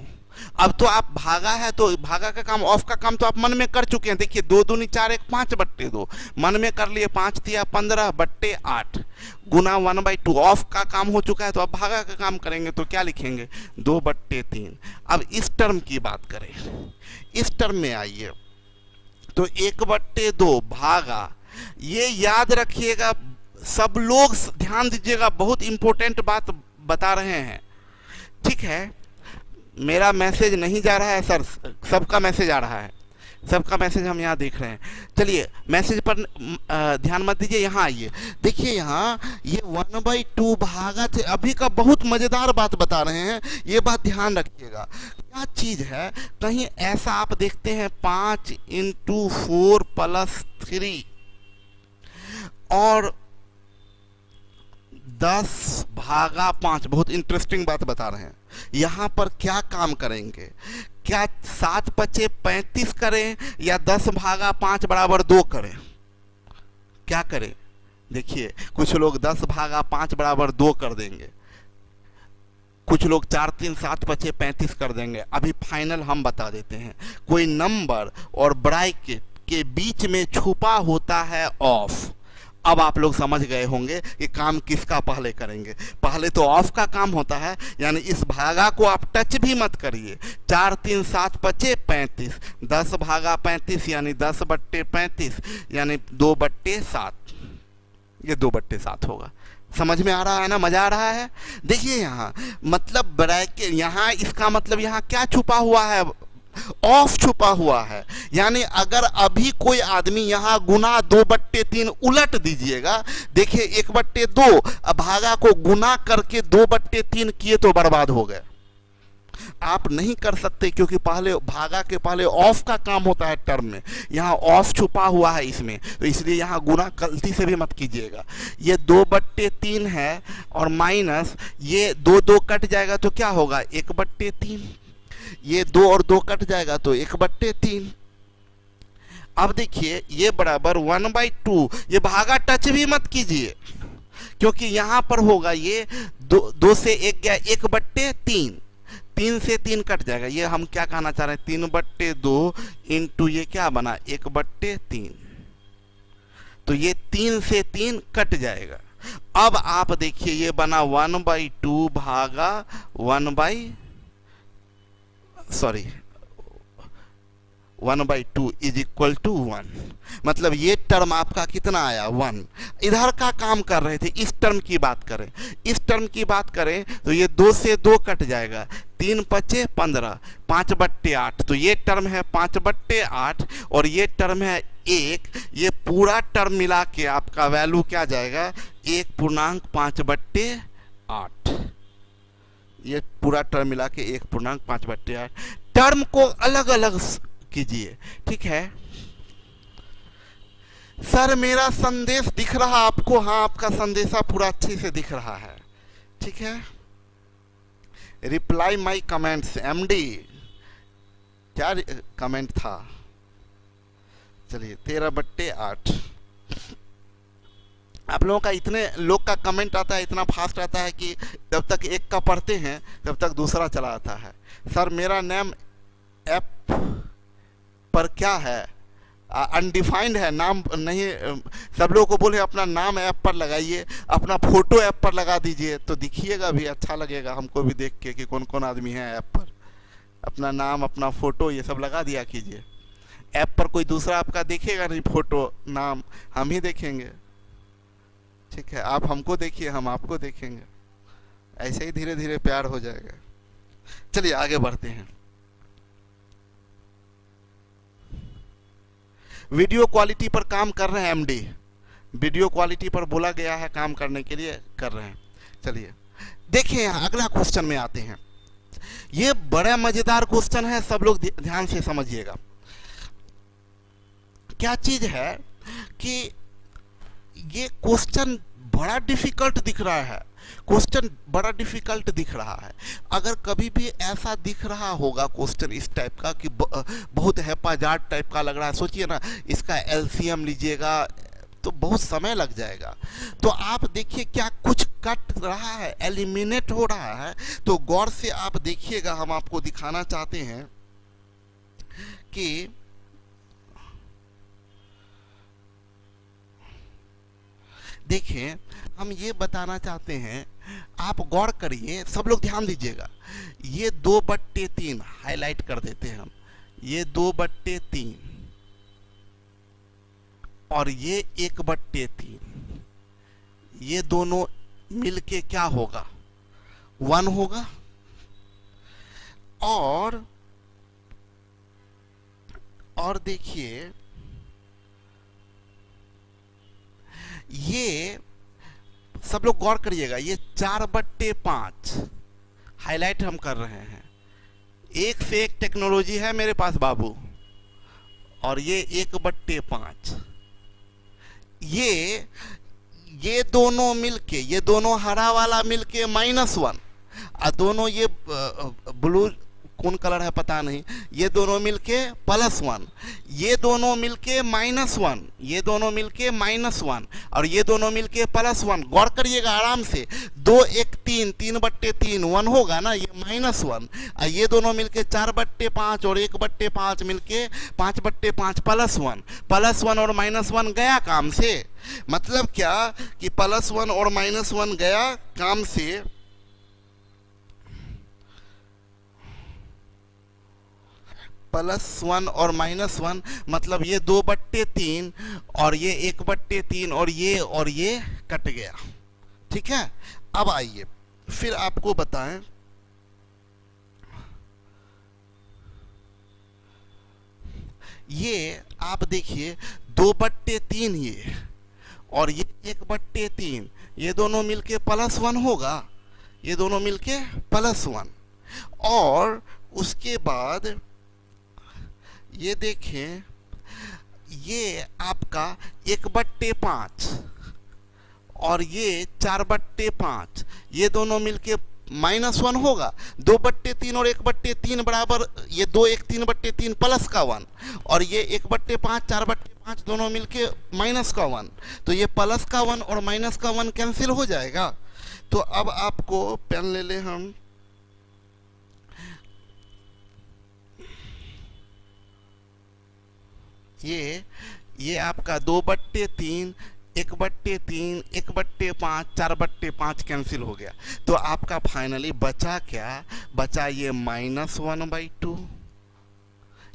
अब तो आप भागा है तो भागा का काम, ऑफ का काम तो आप मन में कर चुके हैं। देखिए 2 दूनी 4, 1 5/2 मन में कर लिए, 5 तिया 15/8 गुना 1/2। ऑफ का काम हो चुका है तो अब भागा का काम करेंगे, तो क्या लिखेंगे? 2/3। अब इस टर्म की बात करें, इस टर्म में आइए तो 1/2 भागा, ये याद रखिएगा सब लोग ध्यान दीजिएगा, बहुत इंपॉर्टेंट बात बता रहे हैं, ठीक है। मेरा मैसेज नहीं जा रहा है सर, सबका मैसेज आ रहा है, सबका मैसेज हम यहाँ देख रहे हैं। चलिए मैसेज पर ध्यान मत दीजिए, यहाँ आइए, देखिए यहाँ ये 1/2 भागा थे, अभी का बहुत मज़ेदार बात बता रहे हैं, ये बात ध्यान रखिएगा। क्या चीज़ है, कहीं ऐसा आप देखते हैं 5 × 4 + 3 और 10/5, बहुत इंटरेस्टिंग बात बता रहे हैं। यहाँ पर क्या काम करेंगे, क्या 7 × 5 = 35 करें या 10/5 = 2 करें, क्या करें? देखिए कुछ लोग 10/5 = 2 कर देंगे, कुछ लोग 4 3 7 5 35 कर देंगे। अभी फाइनल हम बता देते हैं, कोई नंबर और ब्रैकेट के बीच में छुपा होता है ऑफ। अब आप लोग समझ गए होंगे कि काम किसका पहले करेंगे। पहले तो ऑफ का काम होता है, यानी इस भागा को आप टच भी मत करिए। 4 3 7 5 35, 10/35 यानी 10/35 यानी 2/7, ये 2/7 होगा। समझ में आ रहा है ना, मजा आ रहा है। देखिए यहाँ मतलब ब्रैकेट, यहाँ इसका मतलब यहाँ क्या छुपा हुआ है, ऑफ छुपा हुआ है। यानी अगर अभी कोई आदमी यहाँ गुना 2/3 उलट दीजिएगा, देखिए 1/2, अब भागा को गुना करके 2/3 किए तो बर्बाद हो गए। आप नहीं कर सकते क्योंकि पहले भागा के पहले ऑफ का काम होता है टर्म में, यहाँ ऑफ छुपा हुआ है इसमें, तो इसलिए यहाँ गुना गलती से भी मत कीजिएगा। ये 2/3 है और माइनस ये 2 कट जाएगा तो क्या होगा 1/3, ये 2 और 2 कट जाएगा तो 1/3। अब देखिए ये बराबर 1/2, ये भागा टच भी मत कीजिए क्योंकि यहाँ पर होगा ये 2 से 1 गया 1/3, 3 से 3 कट जाएगा। ये हम क्या कहना चाह रहे हैं 3/2 इंटू ये क्या बना 1/3, तो ये 3 से 3 कट जाएगा। अब आप देखिए ये बना 1/2 भागा 1/2 = 1, मतलब ये टर्म आपका कितना आया 1। इधर का काम कर रहे थे, इस टर्म की बात करें, इस टर्म की बात करें तो ये 2 से 2 कट जाएगा, 3 × 5 = 15, 5/8, तो ये टर्म है 5/8 और ये टर्म है 1। ये पूरा टर्म मिला के आपका वैल्यू क्या जाएगा 1.5/8। ये पूरा टर्म मिला के 1.5/8। टर्म को अलग अलग कीजिए, ठीक है। सर मेरा संदेश दिख रहा आपको? हाँ आपका संदेशा पूरा अच्छे से दिख रहा है, ठीक है। रिप्लाई माई कमेंट्स, MD क्या कमेंट था, चलिए 13/8। आप लोगों का इतने लोग का कमेंट आता है, इतना फास्ट आता है कि जब तक एक का पढ़ते हैं तब तक दूसरा चला आता है। सर मेरा नेम ऐप पर क्या है, अनडिफाइंड है, नाम नहीं। सब लोगों को बोले अपना नाम ऐप पर लगाइए, अपना फोटो ऐप पर लगा दीजिए तो दिखिएगा भी, अच्छा लगेगा हमको भी देख के कि कौन कौन आदमी है ऐप पर। अपना नाम अपना फोटो ये सब लगा दिया कीजिए। ऐप पर कोई दूसरा आपका देखेगा नहीं, फोटो नाम हम ही देखेंगे, ठीक है। आप हमको देखिए, हम आपको देखेंगे, ऐसे ही धीरे धीरे प्यार हो जाएगा। चलिए आगे बढ़ते हैं। वीडियो क्वालिटी पर काम कर रहे हैं MD, वीडियो क्वालिटी पर बोला गया है काम करने के लिए, कर रहे हैं। चलिए देखिए यहाँ अगला क्वेश्चन में आते हैं। ये बड़ा मजेदार क्वेश्चन है, सब लोग ध्यान से समझिएगा। क्या चीज है कि ये क्वेश्चन बड़ा डिफिकल्ट दिख रहा है, क्वेश्चन बड़ा डिफिकल्ट दिख रहा है। अगर कभी भी ऐसा दिख रहा होगा क्वेश्चन इस टाइप का कि बहुत हैपाजार्ड टाइप का लग रहा है, सोचिए ना इसका LCM लीजिएगा तो बहुत समय लग जाएगा। तो आप देखिए क्या कुछ कट रहा है, एलिमिनेट हो रहा है, तो गौर से आप देखिएगा। हम आपको दिखाना चाहते हैं कि देखिए हम ये बताना चाहते हैं, आप गौर करिए, सब लोग ध्यान दीजिएगा। ये 2/3 हाईलाइट कर देते हैं हम, ये 2/3 और ये 1/3, ये दोनों मिलके क्या होगा, 1 होगा। और देखिए ये सब लोग गौर करिएगा, ये 4/5 हाईलाइट हम कर रहे हैं। एक से एक टेक्नोलॉजी है मेरे पास बाबू, और ये 1/5 ये दोनों मिलके, ये दोनों हरा वाला मिलके -1, और दोनों ये ब्लू कौन कलर है पता नहीं, ये दोनों मिलके +1, ये दोनों मिलके -1, ये दोनों मिलके -1, और ये दोनों मिलके +1। गौर करिएगा आराम से, 2 1 3 3/3 1 होगा ना, ये -1, और ये दोनों मिलके 4/5 और 1/5 मिलके 5/5 +1 और -1 गया काम से। मतलब क्या कि +1 और -1 गया काम से। +1 और -1 मतलब ये 2/3 और ये 1/3 और ये कट गया। ठीक है, अब आइए फिर आपको बताएं, ये आप देखिए 2/3 ये और ये 1/3, ये दोनों मिलके +1 होगा, ये दोनों मिलके +1। और उसके बाद ये देखें, ये आपका 1/5 और ये 4/5, ये दोनों मिलके -1 होगा। 2/3 और 1/3 बराबर, ये 2 1 3/3 प्लस का 1, और ये 1/5 4/5 दोनों मिलके माइनस का 1। तो ये प्लस का 1 और माइनस का 1 कैंसिल हो जाएगा। तो अब आपको पेन ले ले हम, ये आपका 2/3 1/3 1/5 4/5 कैंसिल हो गया। तो आपका फाइनली बचा क्या, बचा ये -1/2,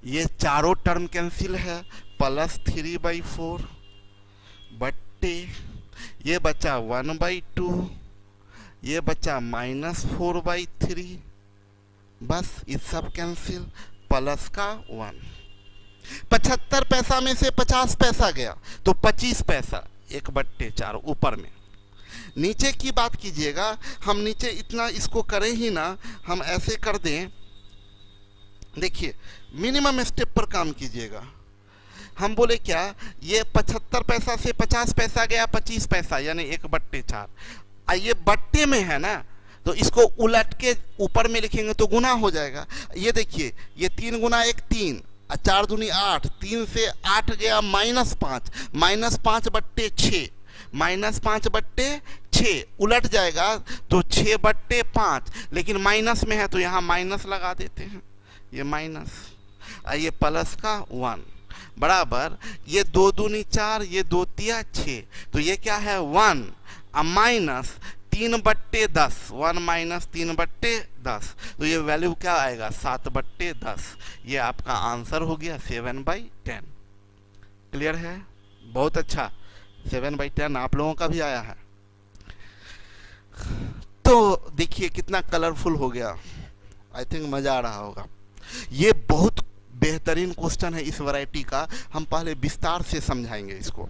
ये चारों टर्म कैंसिल है, +3/4 बट्टे ये बचा 1/2, ये बचा -4/3, बस ये सब कैंसिल, प्लस का 1। 75 पैसा में से 50 पैसा गया तो 25 पैसा, 1/4 ऊपर में। नीचे की बात कीजिएगा, हम नीचे इतना इसको करें ही ना, हम ऐसे कर दें। देखिए मिनिमम स्टेप पर काम कीजिएगा। हम बोले क्या, ये 75 पैसा से 50 पैसा गया 25 पैसा, यानी 1/4। ये बट्टे में है ना, तो इसको उलट के ऊपर में लिखेंगे तो गुना हो जाएगा। ये देखिए, ये 3 गुना 1 3, 4 दूनी 8, 3 से 8 गया -5, -5/6, -5/6 उलट जाएगा तो 6/5, लेकिन माइनस में है तो यहाँ माइनस लगा देते हैं, ये माइनस, ये प्लस का 1 बराबर, ये 2 दूनी 4, ये 2 तिया 6, तो ये क्या है 1 माइनस 3/10, 1 माइनस 3/10, तो ये वैल्यू क्या आएगा 7/10। ये आपका आंसर हो गया 7/10। क्लियर है, बहुत अच्छा, 7/10 आप लोगों का भी आया है। तो देखिए कितना कलरफुल हो गया, आई थिंक मजा आ रहा होगा। ये बहुत बेहतरीन क्वेश्चन है इस वैरायटी का, हम पहले विस्तार से समझाएंगे इसको,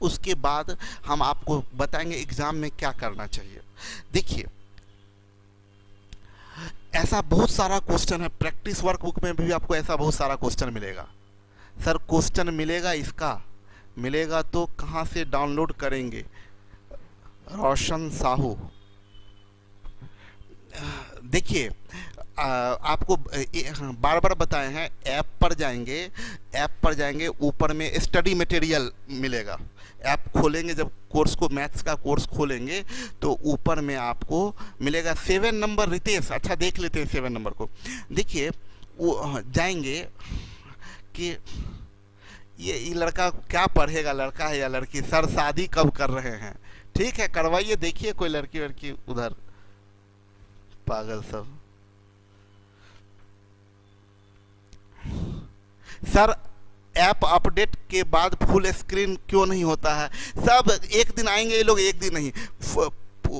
उसके बाद हम आपको बताएंगे एग्जाम में क्या करना चाहिए। देखिए ऐसा बहुत सारा क्वेश्चन है, प्रैक्टिस वर्कबुक में भी आपको ऐसा बहुत सारा क्वेश्चन मिलेगा। सर क्वेश्चन मिलेगा, इसका मिलेगा तो कहाँ से डाउनलोड करेंगे, रोशन साहू। देखिए आपको बार बार बताए हैं, ऐप पर जाएंगे, ऊपर में स्टडी मटेरियल मिलेगा। ऐप खोलेंगे, जब कोर्स को, मैथ्स का कोर्स खोलेंगे तो ऊपर में आपको मिलेगा 7 नंबर रितेश। अच्छा देख लेते हैं 7 नंबर को। देखिए वो जाएंगे कि ये लड़का क्या पढ़ेगा, लड़का है या लड़की, सर शादी कब कर रहे हैं, ठीक है करवाइए, देखिए कोई लड़की वड़की उधर, पागल सब। सर ऐप अपडेट के बाद फुल स्क्रीन क्यों नहीं होता है? सब एक दिन आएंगे ये लोग, एक दिन नहीं।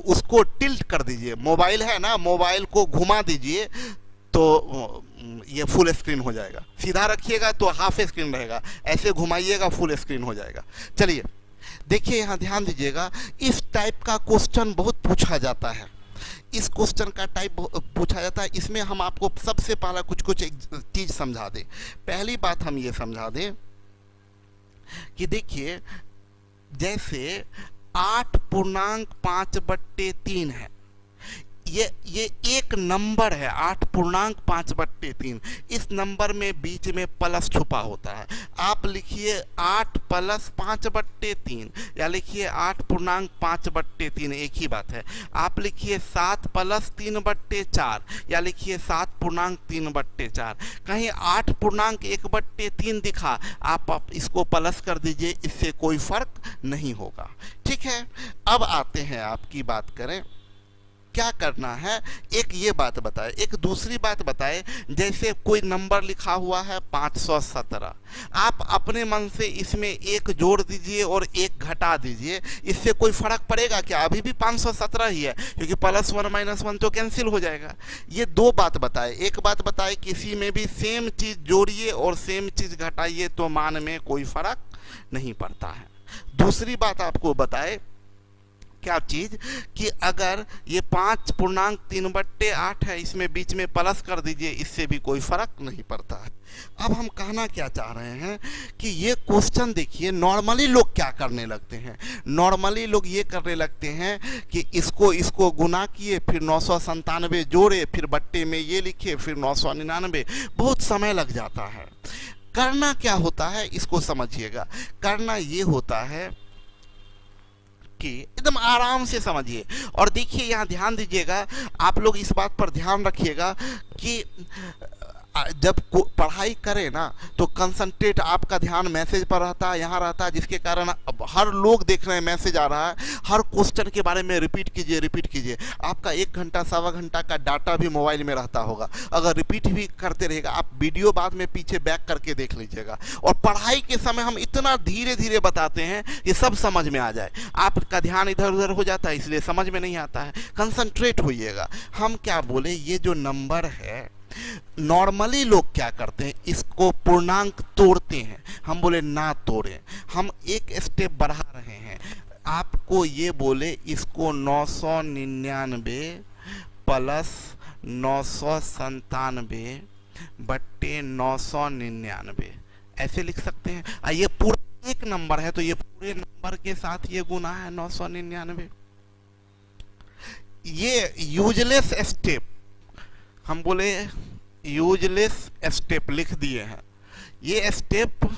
उसको टिल्ट कर दीजिए, मोबाइल है ना, मोबाइल को घुमा दीजिए तो ये फुल स्क्रीन हो जाएगा। सीधा रखिएगा तो हाफ स्क्रीन रहेगा, ऐसे घुमाइएगा फुल स्क्रीन हो जाएगा। चलिए देखिए यहाँ ध्यान दीजिएगा, इस टाइप का क्वेश्चन बहुत पूछा जाता है। इस क्वेश्चन का टाइप पूछा जाता है। इसमें हम आपको सबसे पहला कुछ चीज समझा दें। पहली बात हम ये समझा दें कि देखिए जैसे 8.5/3 है, ये एक नंबर है 8.5/3। इस नंबर में बीच में प्लस छुपा होता है। आप लिखिए 8 + 5/3 या लिखिए 8.5/3, एक ही बात है। आप लिखिए 7 + 3/4 या लिखिए 7.3/4। कहीं 8.1/3 दिखा, आप इसको प्लस कर दीजिए, इससे कोई फर्क नहीं होगा। ठीक है, अब आते हैं आपकी बात करें क्या करना है। एक ये बात बताए, एक दूसरी बात बताए। जैसे कोई नंबर लिखा हुआ है 517, आप अपने मन से इसमें एक जोड़ दीजिए और एक घटा दीजिए, इससे कोई फर्क पड़ेगा क्या? अभी भी 517 ही है, क्योंकि +1 - 1 तो कैंसिल हो जाएगा। ये दो बात बताए। एक बात बताए किसी में भी सेम चीज जोड़िए और सेम चीज घटाइए तो मान में कोई फर्क नहीं पड़ता है। दूसरी बात आपको बताए क्या चीज कि अगर ये 5.3/8 है, इसमें बीच में प्लस कर दीजिए, इससे भी कोई फर्क नहीं पड़ता है। अब हम कहना क्या चाह रहे हैं कि ये क्वेश्चन देखिए, नॉर्मली लोग क्या करने लगते हैं। नॉर्मली लोग ये करने लगते हैं कि इसको गुना किए, फिर 997 जोड़े, फिर बट्टे में ये लिखे, फिर 999। बहुत समय लग जाता है। करना क्या होता है इसको समझिएगा। करना ये होता है कि एकदम आराम से समझिए और देखिए, यहाँ ध्यान दीजिएगा। आप लोग इस बात पर ध्यान रखिएगा कि जब पढ़ाई करें ना तो कंसंट्रेट, आपका ध्यान मैसेज पर रहता है, यहाँ रहता है, जिसके कारण अब हर लोग देख रहे हैं मैसेज आ रहा है। हर क्वेश्चन के बारे में रिपीट कीजिए। आपका 1 घंटा 1.25 घंटा का डाटा भी मोबाइल में रहता होगा। अगर रिपीट भी करते रहेगा, आप वीडियो बाद में पीछे बैक करके देख लीजिएगा। और पढ़ाई के समय हम इतना धीरे धीरे बताते हैं कि सब समझ में आ जाए। आपका ध्यान इधर उधर हो जाता है, इसलिए समझ में नहीं आता है। कंसंट्रेट होइएगा। हम क्या बोले, ये जो नंबर है, नॉर्मली लोग क्या करते हैं, इसको पूर्णांक तोड़ते हैं। हम बोले ना तोड़ें, हम एक स्टेप बढ़ा रहे हैं। आपको ये बोले इसको 999 + 997 बट्टे 999 ऐसे लिख सकते हैं। ये पूरा एक नंबर है तो ये पूरे नंबर के साथ ये गुना है 999। ये यूजलेस स्टेप, हम बोले यूजलेस स्टेप लिख दिए हैं। ये स्टेप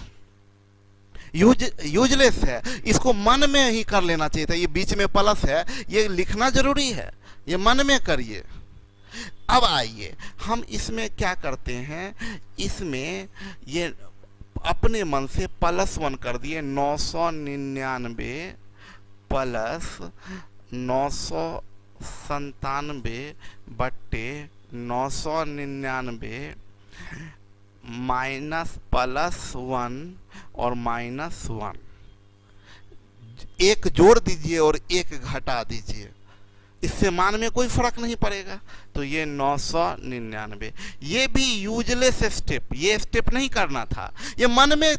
यूजलेस है, इसको मन में ही कर लेना चाहिए था। ये बीच में प्लस है, ये लिखना जरूरी है, ये मन में करिए। अब आइए हम इसमें क्या करते हैं, इसमें ये अपने मन से +1 कर दिए। 999 + 997 बट्टे 999 -+1 और -1, एक जोड़ दीजिए और एक घटा दीजिए, इससे मान में कोई फर्क नहीं पड़ेगा। तो ये 999। ये भी यूजलेस स्टेप, ये स्टेप नहीं करना था। ये मन में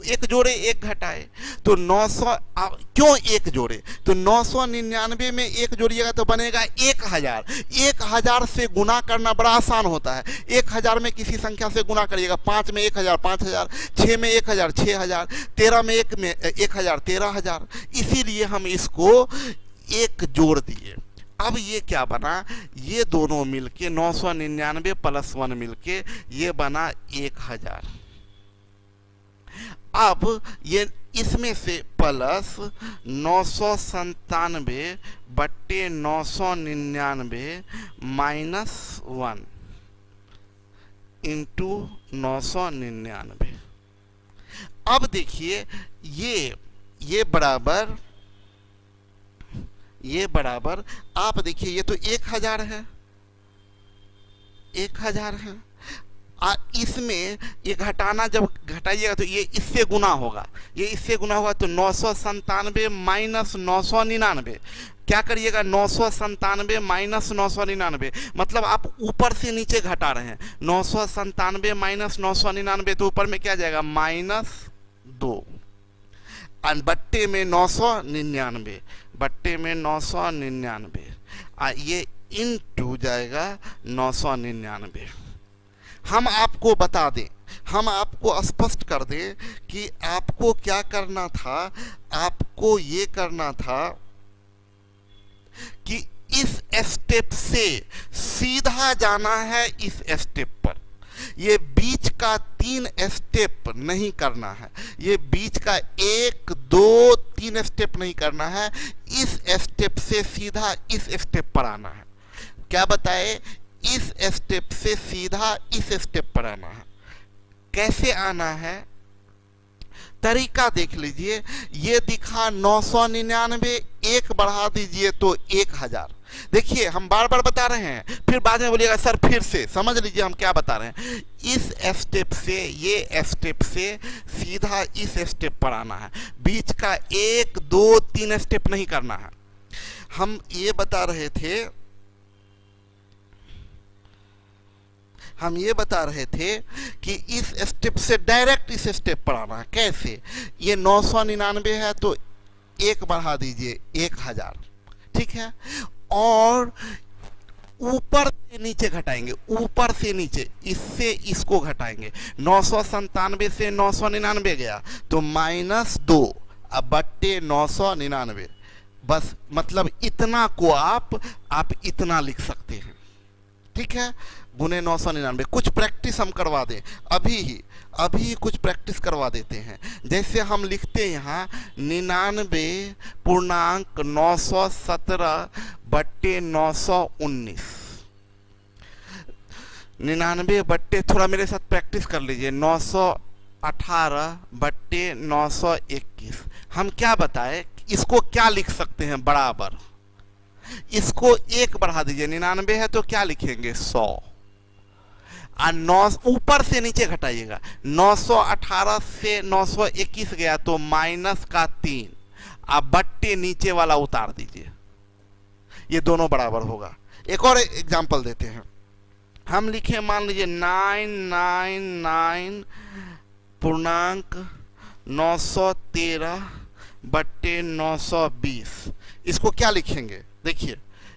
एक जोड़े एक घटाए तो 900, क्यों एक जोड़े, तो 999 में एक जोड़िएगा तो बनेगा 1000। 1000 से गुना करना बड़ा आसान होता है। 1000 में किसी संख्या से गुना करिएगा, 5 में 1000 5000, 6 में 1000 6000, 13 में 1000 13000। इसीलिए हम इसको एक जोड़ दिए। अब ये क्या बना, ये दोनों मिलके 999 + 1 मिलके ये बना 1000। अब ये इसमें से प्लस 997 बट्टे 999 -1 इंटू 999। अब देखिए ये बराबर आप देखिए, ये तो 1000 है, 1000 है। इसमें ये घटाना जब घटाइएगा तो ये इससे गुना होगा, ये इससे गुना होगा तो 997 माइनस 999। क्या करिएगा, 997 माइनस 999, मतलब आप ऊपर से नीचे घटा रहे हैं। 997 माइनस 999 तो ऊपर में क्या जाएगा, -2, बट्टे में 999, बट्टे में 999, ये इनटू जाएगा 999। हम आपको बता दें, हम आपको स्पष्ट कर दें कि आपको क्या करना था, आपको ये करना था कि इस स्टेप से सीधा जाना है इस स्टेप पर। ये बीच का 3 स्टेप नहीं करना है, ये बीच का 1 2 3 स्टेप नहीं करना है, इस स्टेप से सीधा इस स्टेप पर आना है। क्या बताए, इस स्टेप से सीधा इस स्टेप पर आना है। कैसे आना है, तरीका देख लीजिए। ये दिखा 999, 1 बढ़ा दीजिए तो 1000। देखिए हम बार बार बता रहे हैं, फिर बाद में बोलिएगा सर फिर से, समझ लीजिए हम क्या बता रहे हैं। इस स्टेप से, ये स्टेप से सीधा इस स्टेप पर आना है, बीच का 1 2 3 स्टेप नहीं करना है। हम ये बता रहे थे, हम ये बता रहे थे कि इस स्टेप से डायरेक्ट इस स्टेप पर आना है। कैसे, ये 999 है तो 1 बढ़ा दीजिए 1000, ठीक है, और ऊपर से नीचे घटाएंगे, ऊपर से नीचे, इससे इसको घटाएंगे। 997 से 999 गया तो -2, अब बट्टे 999, बस मतलब इतना को आप इतना लिख सकते हैं, ठीक है, गुने 999। कुछ प्रैक्टिस हम करवा दें, अभी कुछ प्रैक्टिस करवा देते हैं। जैसे हम लिखते हैं यहाँ 99.917 बट्टे 919, 99 बट्टे, थोड़ा मेरे साथ प्रैक्टिस कर लीजिए, 918 बट्टे 921। हम क्या बताए, इसको क्या लिख सकते हैं, बराबर, इसको 1 बढ़ा दीजिए, 99 है तो क्या लिखेंगे 100, और 9 ऊपर से नीचे घटाइएगा। 918 से 921 गया तो -3, अब बट्टे नीचे वाला उतार दीजिए, ये दोनों बराबर होगा। एक और एग्जांपल देते हैं, हम लिखे मान लीजिए 999.913 बट्टे 920, इसको क्या लिखेंगे, देखिए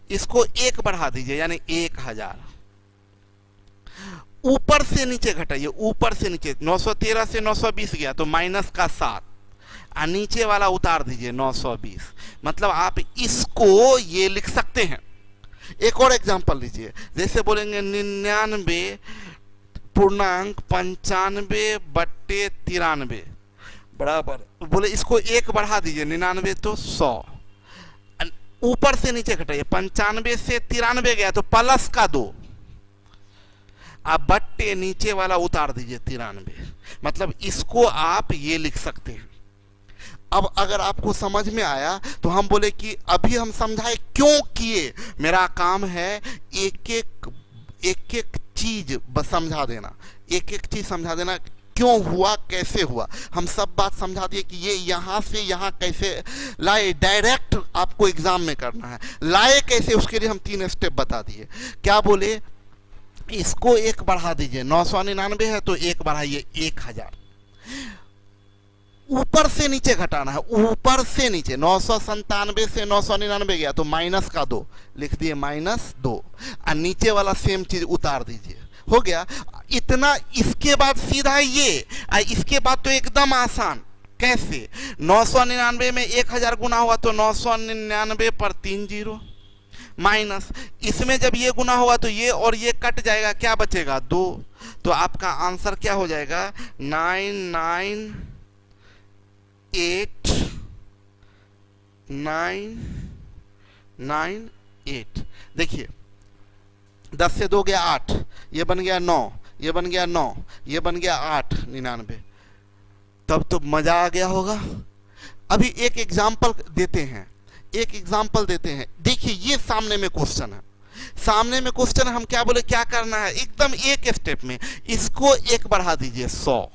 इसको 1 बढ़ा दीजिए यानी 1000, ऊपर से नीचे घटाइए, ऊपर से नीचे 913 से 920 गया तो -7, और नीचे वाला उतार दीजिए 920, मतलब आप इसको ये लिख सकते हैं। एक और एग्जांपल लीजिए, जैसे बोलेंगे 99.95 बट्टे 93 बराबर, बोले इसको 1 बढ़ा दीजिए, 99 तो 100, ऊपर से नीचे घटाइए, 95 से 93 गया तो +2, आप बट्टे नीचे वाला उतार दीजिए 93, मतलब इसको आप ये लिख सकते हैं। अब अगर आपको समझ में आया तो हम बोले कि अभी हम समझाए क्यों किए, मेरा काम है एक एक चीज बस समझा देना, एक एक चीज समझा देना, क्यों हुआ, कैसे हुआ, हम सब बात समझा दिए कि ये यहाँ से यहाँ कैसे लाए, डायरेक्ट आपको एग्जाम में करना है, लाए कैसे, उसके लिए हम 3 स्टेप बता दिए। क्या बोले, इसको 1 बढ़ा दीजिए, 999 है तो 1 बढ़ाइए 1000, ऊपर से नीचे घटाना है, ऊपर से नीचे 997 से 999 गया तो -2 लिख दिए, -2, और नीचे वाला सेम चीज उतार दीजिए, हो गया इतना। इसके बाद सीधा ये, इसके बाद तो एकदम आसान, कैसे, 999 में 1000 गुना हुआ तो 999 पर 3 0, माइनस, इसमें जब ये गुना होगा तो ये और ये कट जाएगा, क्या बचेगा 2, तो आपका आंसर क्या हो जाएगा 998। देखिए 10 से 2 गया 8, ये बन गया 9, ये बन गया 9, ये बन गया 8, 99, तब तो मजा आ गया होगा। अभी एक एग्जाम्पल देते हैं, देखिए ये सामने में क्वेश्चन है, सामने में क्वेश्चन है, हम क्या बोले, क्या करना है, एकदम एक स्टेप में इसको 1 बढ़ा दीजिए 100,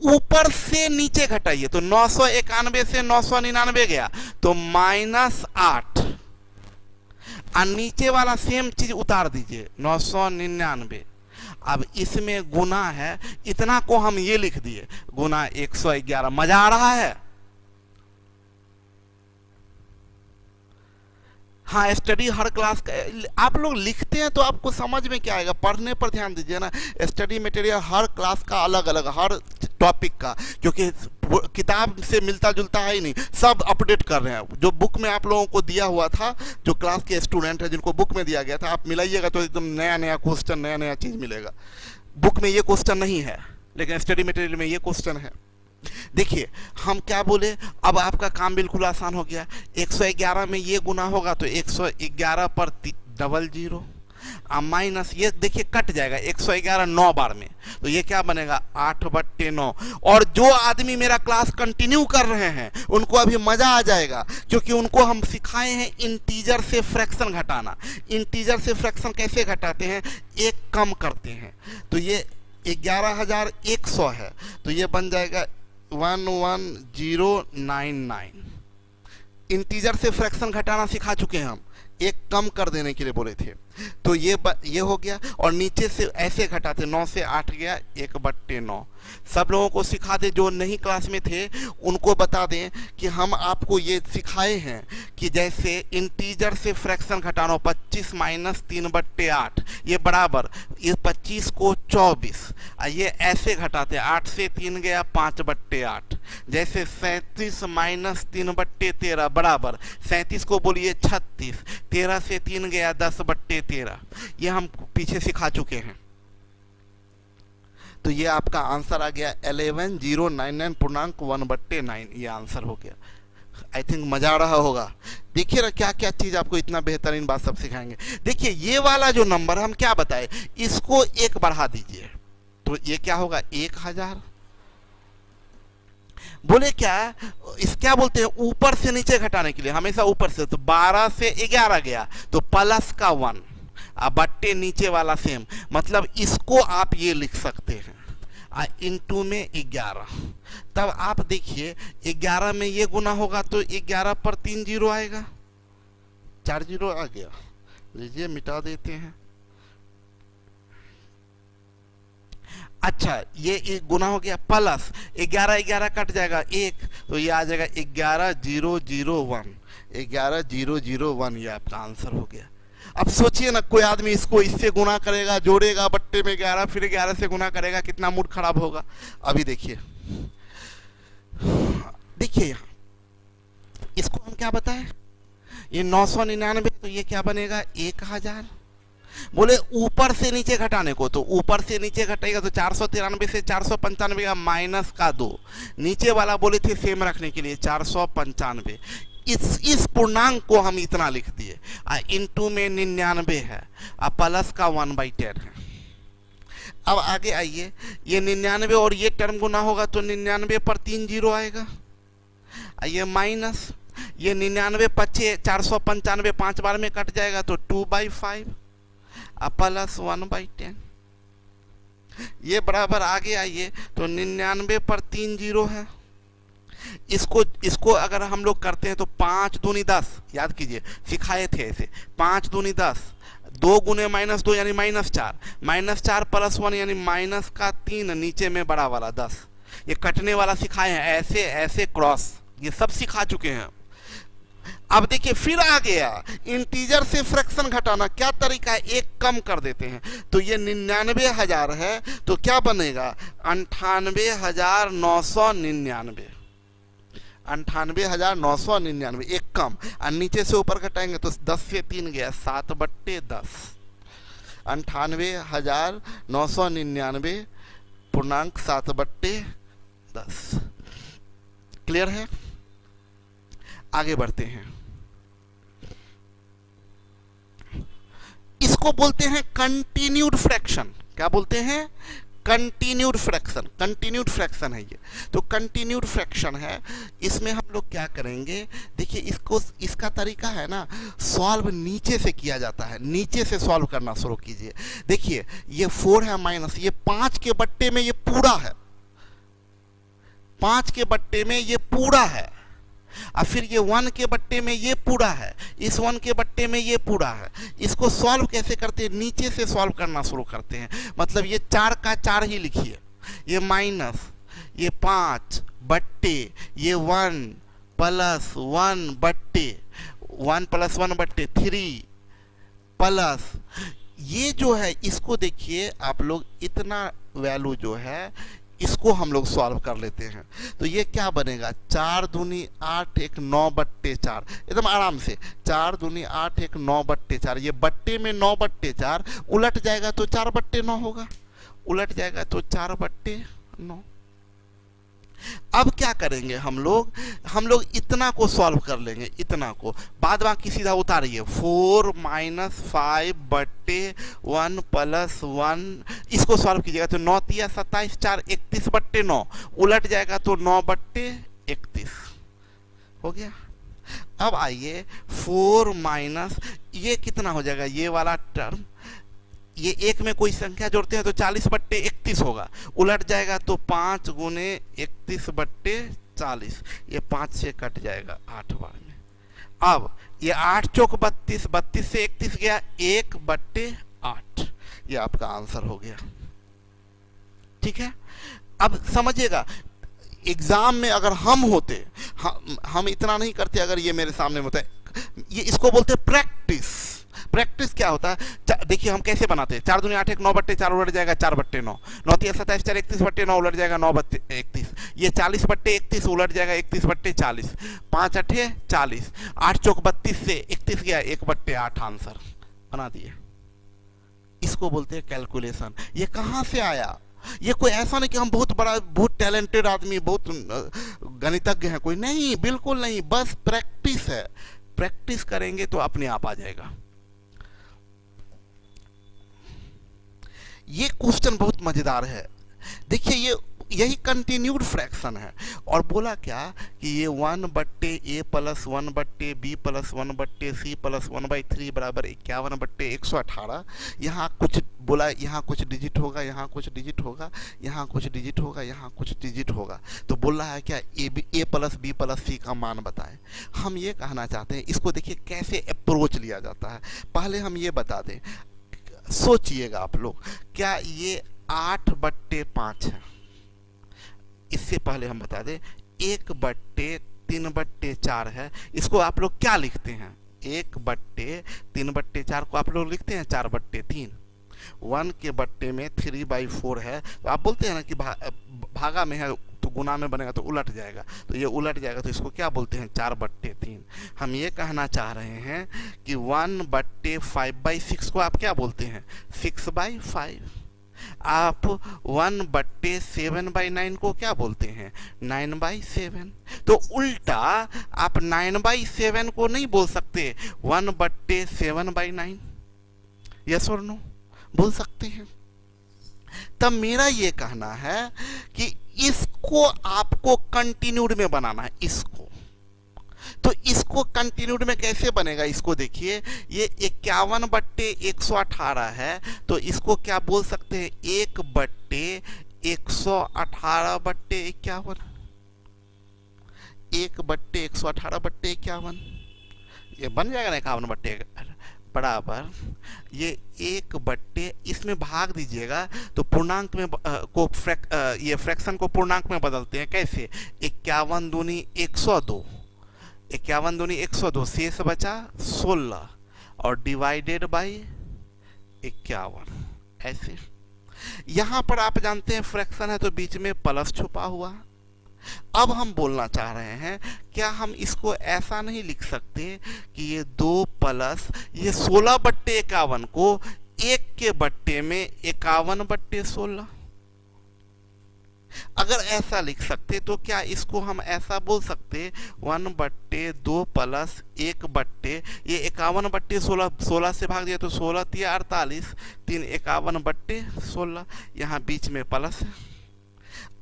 ऊपर से नीचे घटाइए, तो 991 से 999 गया तो -8, और नीचे वाला सेम चीज उतार दीजिए 999। अब इसमें गुना है, इतना को हम ये लिख दिए गुना 111। मजा आ रहा है? हाँ, स्टडी हर क्लास का आप लोग लिखते हैं तो आपको समझ में क्या आएगा, पढ़ने पर ध्यान दीजिए ना। स्टडी मटेरियल हर क्लास का अलग अलग, हर टॉपिक का, क्योंकि किताब से मिलता जुलता है ही नहीं, सब अपडेट कर रहे हैं। जो बुक में आप लोगों को दिया हुआ था, जो क्लास के स्टूडेंट है जिनको बुक में दिया गया था, आप मिलाइएगा तो एकदम नया नया क्वेश्चन, नया नया चीज़ मिलेगा। बुक में ये क्वेश्चन नहीं है, लेकिन स्टडी मटेरियल में ये क्वेश्चन है। देखिए हम क्या बोले, अब आपका काम बिल्कुल आसान हो गया। 111 में ये गुना होगा तो 111 पर 00 माइनस, ये देखिए कट जाएगा 111 9 बार में, तो ये क्या बनेगा 8/9। और जो आदमी मेरा क्लास कंटिन्यू कर रहे हैं उनको अभी मजा आ जाएगा, क्योंकि उनको हम सिखाए हैं इंटीजर से फ्रैक्शन घटाना। इंटीजर से फ्रैक्शन कैसे घटाते हैं, एक कम करते हैं। तो ये 11100 है, तो ये बन जाएगा 11099। इंटीजर से फ्रैक्शन घटाना सिखा चुके हैं हम, एक कम कर देने के लिए बोले थे। तो ये हो गया, और नीचे से ऐसे घटाते 9 से 8 गया 1/9। सब लोगों को सिखा दे, जो नहीं क्लास में थे उनको बता दें कि हम आपको ये सिखाए हैं कि जैसे इंटीजर से फ्रैक्शन घटाना 25 माइनस 3/8, ये बराबर, ये 25 को 24, ये ऐसे घटाते 8 से 3 गया 5/8। जैसे 37 माइनस 3/13 बराबर, 37 को बोलिए 36, 13 से 3 गया 10/13। ये हम पीछे सिखा चुके हैं। तो ये आपका आंसर आ गया 11099.1/9। ये आंसर हो गया। आई थिंक मजा आ रहा होगा। देखिए ना क्या क्या चीज आपको इतना बेहतरीन बात सब सिखाएंगे। देखिए ये वाला जो नंबर हम क्या बताए, इसको 1 बढ़ा दीजिए तो ये क्या होगा 1000। बोले क्या, इस क्या बोलते हैं, ऊपर से नीचे घटाने के लिए हमेशा ऊपर से, तो 12 से 11 गया तो प्लस का 1, अब बट्टे नीचे वाला सेम, मतलब इसको आप ये लिख सकते हैं इनटू में 11। तब आप देखिए 11 में ये गुना होगा तो 11 पर 3 0 आएगा, 4 0 आ गया। लीजिए मिटा देते हैं। अच्छा ये एक गुना हो गया, प्लस 11 11 कट जाएगा 1, तो ये आ जाएगा 11001। 11001 ये आपका आंसर हो गया। अब सोचिए ना, कोई आदमी इसको इससे गुना करेगा, जोड़ेगा बट्टे में 11, फिर 11 से गुना करेगा, कितना मूड खराब होगा। अभी देखिए, देखिए इसको हम क्या बताएं, ये 999, तो ये क्या बनेगा 1000। बोले ऊपर से नीचे घटाने को, तो ऊपर से नीचे घटाएगा तो 493 से 495 का माइनस का 2, नीचे वाला बोले थे सेम रखने के लिए 495। इस पूर्णांक को हम इतना लिख दिए, इनटू में 99 है, प्लस का 1/10 है। अब आगे आइए, ये 99 और ये टर्म गुना होगा तो 99 पर 3 0 आएगा, ये माइनस, ये 99 25 495 5 बार में कट जाएगा तो 2/5, प्लस 1/10। ये बराबर आगे आइए तो 99 पर 3 0 है। इसको अगर हम लोग करते हैं तो 5 दूनी 10, याद कीजिए सिखाए थे ऐसे, 5 दूनी 10, 2 गुने -2 यानी -4, -4 प्लस 1 यानी माइनस का 3, नीचे में बड़ा वाला 10। ये कटने वाला सिखाए हैं, ऐसे ऐसे क्रॉस, ये सब सिखा चुके हैं। अब देखिए फिर आ गया इंटीजर से फ्रैक्शन घटाना, क्या तरीका है, एक कम कर देते हैं। तो ये 99,000 है तो क्या बनेगा 98,999, 98,999, एक कम, और नीचे से ऊपर घटाएंगे तो 10 से 3 गया 7/10, 98,999 पूर्णांक 7/10। क्लियर है? आगे बढ़ते हैं। इसको बोलते हैं कंटिन्यूड फ्रैक्शन। क्या बोलते हैं? Continued fraction. कंटिन्यूड फ्रैक्शन है ये। तो कंटिन्यूड फ्रैक्शन है, इसमें हम लोग क्या करेंगे, देखिए इसका तरीका है ना, सॉल्व नीचे से किया जाता है, नीचे से सॉल्व करना शुरू कीजिए। देखिए ये 4 है माइनस, ये 5 के बट्टे में ये पूरा है, 5 के बट्टे में ये पूरा है, और फिर ये 1 के बट्टे में ये पूरा है, इस 1 के बट्टे में ये पूरा है। इसको सॉल्व कैसे करते हैं? नीचे से सॉल्व करना शुरू करते हैं। मतलब ये 4 का 4 ही लिखिए, ये माइनस ये 5 बट्टे ये 1 प्लस 1 बट्टे 1 प्लस 1 बट्टे 3 प्लस ये जो है, इसको देखिए आप लोग, इतना वैल्यू जो है इसको हम लोग सॉल्व कर लेते हैं। तो ये क्या बनेगा? 4 दूनी 8 एक 9 बट्टे 4, एकदम आराम से 4 दूनी 8 एक 9 बट्टे 4। ये बट्टे में 9 बट्टे 4 उलट जाएगा तो 4 बट्टे 9 होगा, उलट जाएगा तो 4 बट्टे 9। अब क्या करेंगे हम लोग इतना को सॉल्व कर लेंगे, इतना को बाद बाकी सीधा उतारिए। 4 माइनस 5 बट्टे 1 प्लस 1, इसको सॉल्व कीजिएगा तो 9 तिया 27 4 31 बट्टे 9, उलट जाएगा तो 9 बट्टे 31 हो गया। अब आइए 4 माइनस ये कितना हो जाएगा, ये वाला टर्म, ये एक में कोई संख्या जोड़ते हैं तो 40 बट्टे 31 होगा, उलट जाएगा तो 5 गुने 31 बट्टे 40, ये 5 से कट जाएगा 8 बार में। अब ये 8 चौक 32, 32 से 31 गया 1 बट्टे 8, ये आपका आंसर हो गया। ठीक है, अब समझिएगा एग्जाम में अगर हम होते, हम इतना नहीं करते, अगर ये मेरे सामने होता है, ये इसको बोलते हैं प्रैक्टिस। प्रैक्टिस क्या होता है? देखिए हम कैसे बनाते हैं। 4 दूनी 8 एक 9 बट्टे 4 उलट जाएगा 4 बट्टे 9, 9 तिया 27 4 31 बट्टे 9 उलट जाएगा 9 बट्टे 31, ये 40 बट्टे 31 उलट जाएगा 31 बट्टे 40, 5 8 40, 8 चौक 32 से 31 गया 1 बट्टे 8, आंसर बना दिए। इसको बोलते हैं कैलकुलेशन। ये कहाँ से आया? ये कोई ऐसा नहीं कि हम बहुत बड़ा, बहुत टैलेंटेड आदमी, बहुत गणितज्ञ हैं, कोई नहीं, बिल्कुल नहीं, बस प्रैक्टिस है। प्रैक्टिस करेंगे तो अपने आप आ जाएगा। ये क्वेश्चन बहुत मजेदार है। देखिए ये यही कंटिन्यूड फ्रैक्शन है, और बोला क्या कि ये 1 बट्टे a प्लस 1 बट्टे b प्लस 1 बट्टे c प्लस 1/3 बराबर 51 बट्टे 118। यहाँ कुछ बोला, यहाँ कुछ डिजिट होगा, यहाँ कुछ डिजिट होगा, यहाँ कुछ डिजिट होगा, यहाँ कुछ डिजिट होगा। तो बोल रहा है क्या a plus b plus c का मान बताएं। हम ये कहना चाहते हैं, इसको देखिए कैसे अप्रोच लिया जाता है। पहले हम ये बता दें, सोचिएगा आप लोग, क्या ये 8 बट्टे 5 है? इससे पहले हम बता दें 1 बट्टे 3 बट्टे 4 है। इसको आप लोग क्या लिखते हैं? 1 बट्टे 3 बट्टे 4 को आप लोग लिखते हैं 4 बट्टे 3। 1 के बट्टे में 3/4 है, तो आप बोलते हैं ना कि भागा में है तो गुना में बनेगा तो उलट जाएगा, तो ये उलट जाएगा, तो इसको क्या बोलते हैं? 4 बट्टे 3। हम ये कहना चाह रहे हैं कि 1 बट्टे 5/6 को आप क्या बोलते हैं? 6/5। आप 1 बट्टे 7/9 को क्या बोलते हैं? 9/7। तो उल्टा आप 9/7 को नहीं बोल सकते 1 बट्टे 7/9, यस और नो बोल सकते हैं। तब मेरा ये कहना है कि इसको आपको कंटिन्यूड में बनाना है। इसको तो इसको कंटिन्यूड में कैसे बनेगा? इसको देखिए, ये 51 बट्टे 118 है, तो इसको क्या बोल सकते हैं? 1 बट्टे 118 बट्टे 51, 1 बट्टे 118 बट्टे 51, ये बन जाएगा ना 51 बट्टे बराबर ये 1 बट्टे, इसमें भाग दीजिएगा तो पूर्णांक में ये फ्रैक्शन को पूर्णांक में बदलते हैं। कैसे? 51 दूनी 102, 51 दूनी 102, शेष बचा 16 और डिवाइडेड बाई 51, ऐसे। यहां पर आप जानते हैं फ्रैक्शन है तो बीच में प्लस छुपा हुआ। अब हम बोलना चाह रहे हैं, क्या हम इसको ऐसा नहीं लिख सकते कि ये 2 प्लस ये 16 बट्टे 51 को 1 के बट्टे में 51 बट्टे 16, अगर ऐसा लिख सकते तो क्या इसको हम ऐसा बोल सकते 1 बट्टे 2 प्लस 1 बट्टे ये 51 बट्टे 16, 16 से भाग दिया तो 16 तिया 48, 3 51 बट्टे 16, यहाँ बीच में प्लस है।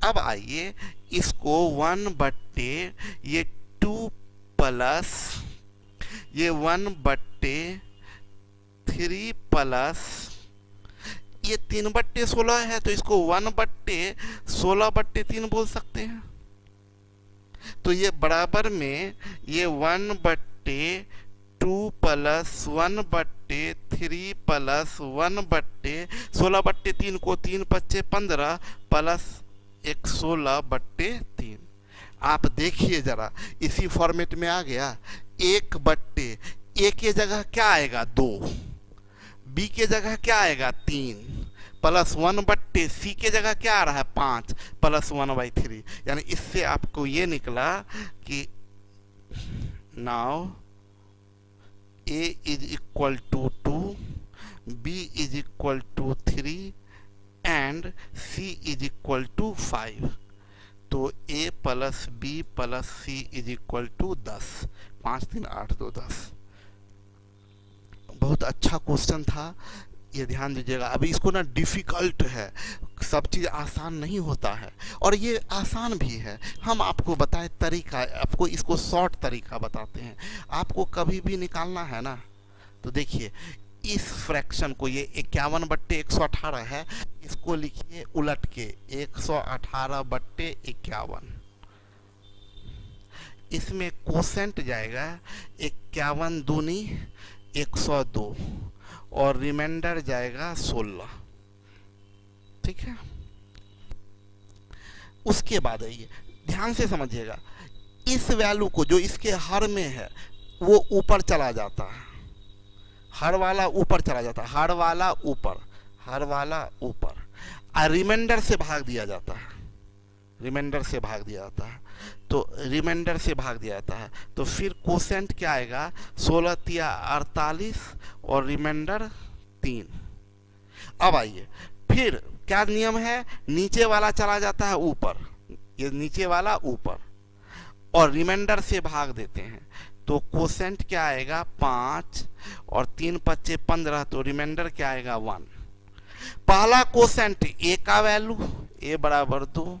अब आइए इसको 1 बट्टे ये 2 प्लस ये 1 बट्टे 3 प्लस ये 3 बट्टे 16 है, तो इसको 1 बट्टे 16 बट्टे 3 बोल सकते हैं। तो ये बराबर में ये 1/2 प्लस 1/3 प्लस 1/16/3 को 3×5 = 15 प्लस एक 16/3। आप देखिए जरा, इसी फॉर्मेट में आ गया। 1/a के जगह क्या आएगा 2, b के जगह क्या आएगा 3, प्लस 1/c के जगह क्या आ रहा है 5 प्लस 1/3। यानी इससे आपको ये निकला कि now a = 2, b = 3 and c = 5। तो a plus b plus c = 10। 5 3 8 2 10। बहुत अच्छा क्वेश्चन था, ये ध्यान दीजिएगा। अभी इसको ना डिफिकल्ट है, सब चीज़ आसान नहीं होता है, और ये आसान भी है। हम आपको बताए तरीका, आपको इसको शॉर्ट तरीका बताते हैं। आपको कभी भी निकालना है ना, तो देखिए इस फ्रैक्शन को, ये 51/118 है, इसको लिखिए उलट के 118/51। इसमें कोसेंट जाएगा 51 दूनी 102 और रिमाइंडर जाएगा 16। ठीक है, उसके बाद आइए ध्यान से समझिएगा, इस वैल्यू को जो इसके हर में है वो ऊपर चला जाता है, हर वाला ऊपर चला जाता है, हर वाला ऊपर, हर वाला ऊपर, और रिमाइंडर से भाग दिया जाता है, रिमाइंडर से भाग दिया जाता है। तो रिमाइंडर से भाग दिया जाता है, तो फिर कोसेंट क्या आएगा 16 × 48 और रिमाइंडर 3। अब आइए, फिर क्या नियम है, नीचे वाला चला जाता है ऊपर, ये नीचे वाला ऊपर, और रिमाइंडर से भाग देते हैं। तो कोसेंट क्या आएगा 5 और 3 × 5 = 15, तो रिमाइंडर क्या आएगा 1। पहला कोसेंट a का वैल्यू a = 2,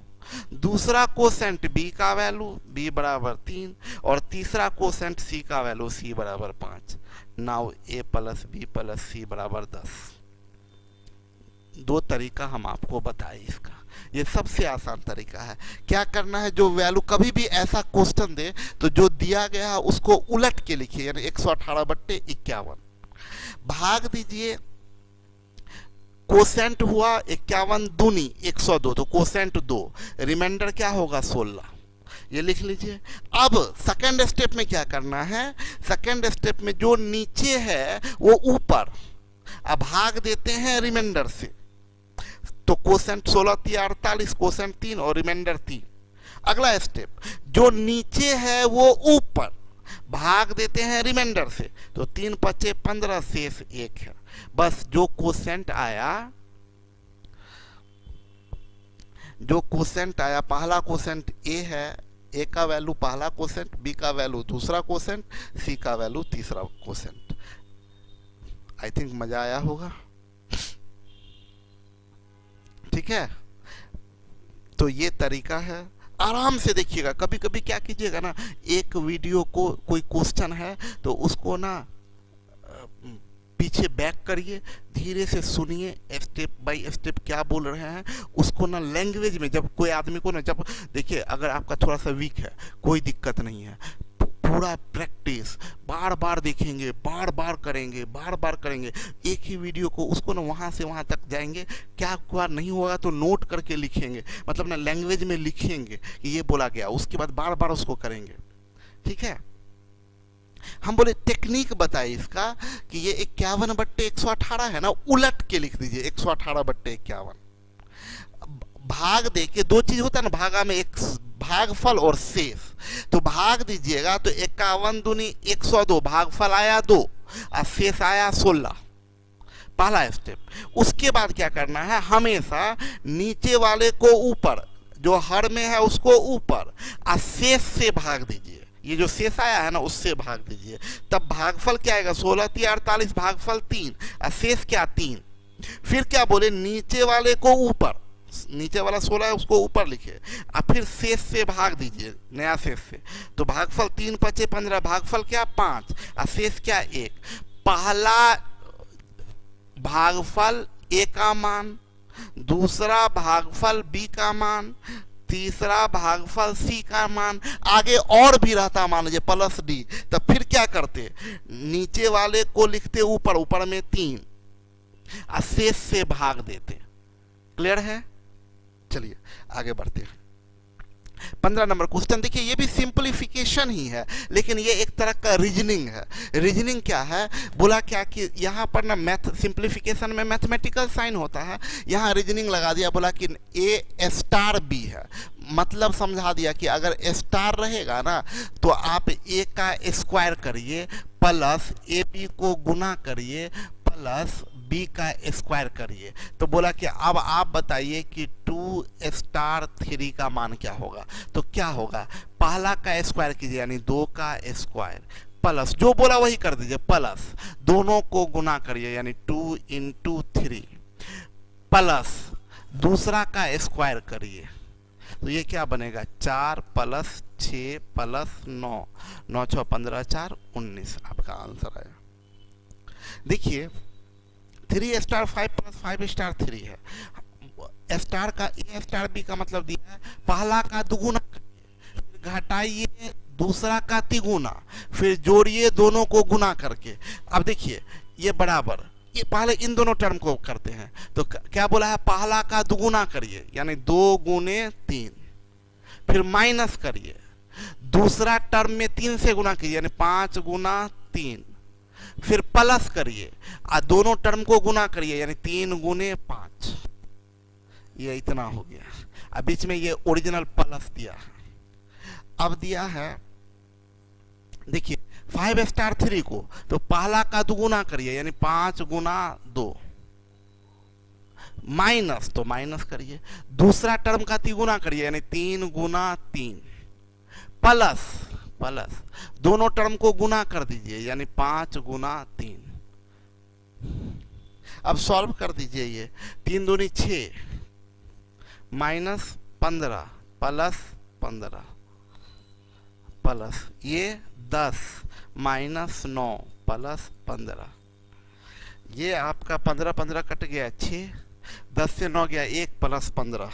दूसरा कोसेंट b का वैल्यू b = 3, और तीसरा कोसेंट c का value c = 5। Now a plus b plus c = 10। दो तरीका हम आपको बताए इसका, ये सबसे आसान तरीका है। क्या करना है, जो वैल्यू कभी भी ऐसा क्वेश्चन दे तो जो दिया गया है उसको उलट के लिखिए, यानी 118/51 भाग दीजिए। कोसेंट हुआ 51 दूनी 102, तो कोसेंट 2, रिमाइंडर क्या होगा 16, ये लिख लीजिए। अब सेकंड स्टेप में क्या करना है, सेकंड स्टेप में जो नीचे है वो ऊपर, अब भाग देते हैं रिमाइंडर से, तो कोसेंट 16 × 48, कोसेंट 3 और रिमाइंडर 3। अगला स्टेप, जो नीचे है वो ऊपर, भाग देते हैं रिमाइंडर से, तो 3 × 5 = 15, शेष 1 है। बस जो कोसेंट आया, जो कोसेंट आया, पहला कोसेंट a है, a का वैल्यू पहला कोसेंट, b का वैल्यू दूसरा कोसेंट, c का वैल्यू तीसरा कोसेंट। आई थिंक मजा आया होगा। ठीक है, तो ये तरीका है, आराम से देखिएगा। कभी कभी क्या कीजिएगा ना, एक वीडियो को कोई क्वेश्चन है तो उसको ना पीछे बैक करिए, धीरे से सुनिए, स्टेप बाय स्टेप क्या बोल रहे हैं उसको ना लैंग्वेज में। जब कोई आदमी को ना, जब देखिए अगर आपका थोड़ा सा वीक है कोई दिक्कत नहीं है, पूरा प्रैक्टिस बार बार देखेंगे, बार बार करेंगे, बार बार करेंगे एक ही वीडियो को, उसको ना वहाँ से वहाँ तक जाएंगे। क्या बार नहीं होगा तो नोट करके लिखेंगे, मतलब ना लैंग्वेज में लिखेंगे कि ये बोला गया, उसके बाद बार बार उसको करेंगे। ठीक है, हम बोले टेक्निक बताए इसका कि ये 51/118 है ना, उलट के लिख दीजिए 118/51। भाग दे के दो चीज होता है ना, भागा में एक भागफल और शेष, तो भाग दीजिएगा तो 51 दूनी 102, भागफल आया 2 और शेष आया 16। पहला स्टेप। उसके बाद क्या करना है, हमेशा नीचे वाले को ऊपर, जो हर में है उसको ऊपर, और शेष से भाग दीजिए। ये जो शेष आया है ना उससे भाग दीजिए, तब भागफल क्या आएगा 16 × 48, भागफल 3 और शेष क्या 3। फिर क्या बोले, नीचे वाले को ऊपर, नीचे वाला 16 है उसको ऊपर लिखे, और फिर शेष से भाग दीजिए, नया शेष से, तो भागफल 3 × 5 = 15, भागफल क्या 5 और शेष क्या 1। पहला भागफल a का मान, दूसरा भागफल b का मान, तीसरा भागफल सी का मान आगे और भी रहता, मान लीजिए प्लस डी, तो फिर क्या करते, नीचे वाले को लिखते ऊपर, ऊपर में 3 और शेष से भाग देते। क्लियर है? चलिए आगे बढ़ते हैं। 15 नंबर क्वेश्चन देखिए, ये भी सिंपलीफिकेशन ही है, लेकिन ये एक तरह का रीजनिंग है। रीजनिंग क्या है, बोला क्या कि यहाँ पर ना मैथ सिंपलीफिकेशन में मैथमेटिकल साइन होता है, यहाँ रीजनिंग लगा दिया, बोला कि ए स्टार बी है, मतलब समझा दिया कि अगर स्टार रहेगा ना तो आप ए का स्क्वायर करिए प्लस ए बी को गुना करिए प्लस बी का स्क्वायर करिए। तो बोला कि अब आप बताइए कि 2 स्टार 3 का मान क्या होगा। तो क्या होगा, पहला का स्क्वायर कीजिए यानी 2 का स्क्वायर प्लस जो बोला वही कर दीजिए, प्लस दोनों को गुना करिए यानी 2 × 3 प्लस दूसरा का स्क्वायर करिए। तो ये क्या बनेगा, 4 + 6 + 9, 9 × 6 15, 4 19 आपका आंसर आया। देखिए 3 स्टार 5 + 5 स्टार 3 है। स्टार का ए स्टार बी का मतलब दिया है पहला का दुगुना करिए, घटाइए दूसरा का तिगुना, फिर जोड़िए दोनों को गुना करके। अब देखिए ये बराबर, ये पहले इन दोनों टर्म को करते हैं। तो क्या बोला है, पहला का दुगुना करिए यानी 2 × 3, फिर माइनस करिए, दूसरा टर्म में 3 से गुना कीजिए यानी 5 × 3, फिर प्लस करिए और दोनों टर्म को गुना करिए यानी 3 × 5। ये इतना हो गया। अब बीच में ये ओरिजिनल प्लस दिया है। अब दिया है देखिए 5 स्टार 3 को, तो पहला का दुगुना करिए यानी 5 × 2, माइनस तो माइनस करिए, दूसरा टर्म का तिगुना करिए यानी 3 × 3, प्लस दोनों टर्म को गुना कर दीजिए यानी 5 × 3। अब सॉल्व कर दीजिए, ये 3 दूनी 6 -15 प्लस 15 प्लस ये 10 -9 प्लस 15, ये आपका 15 15 कट गया 6, 10 से 9 गया 1 + 15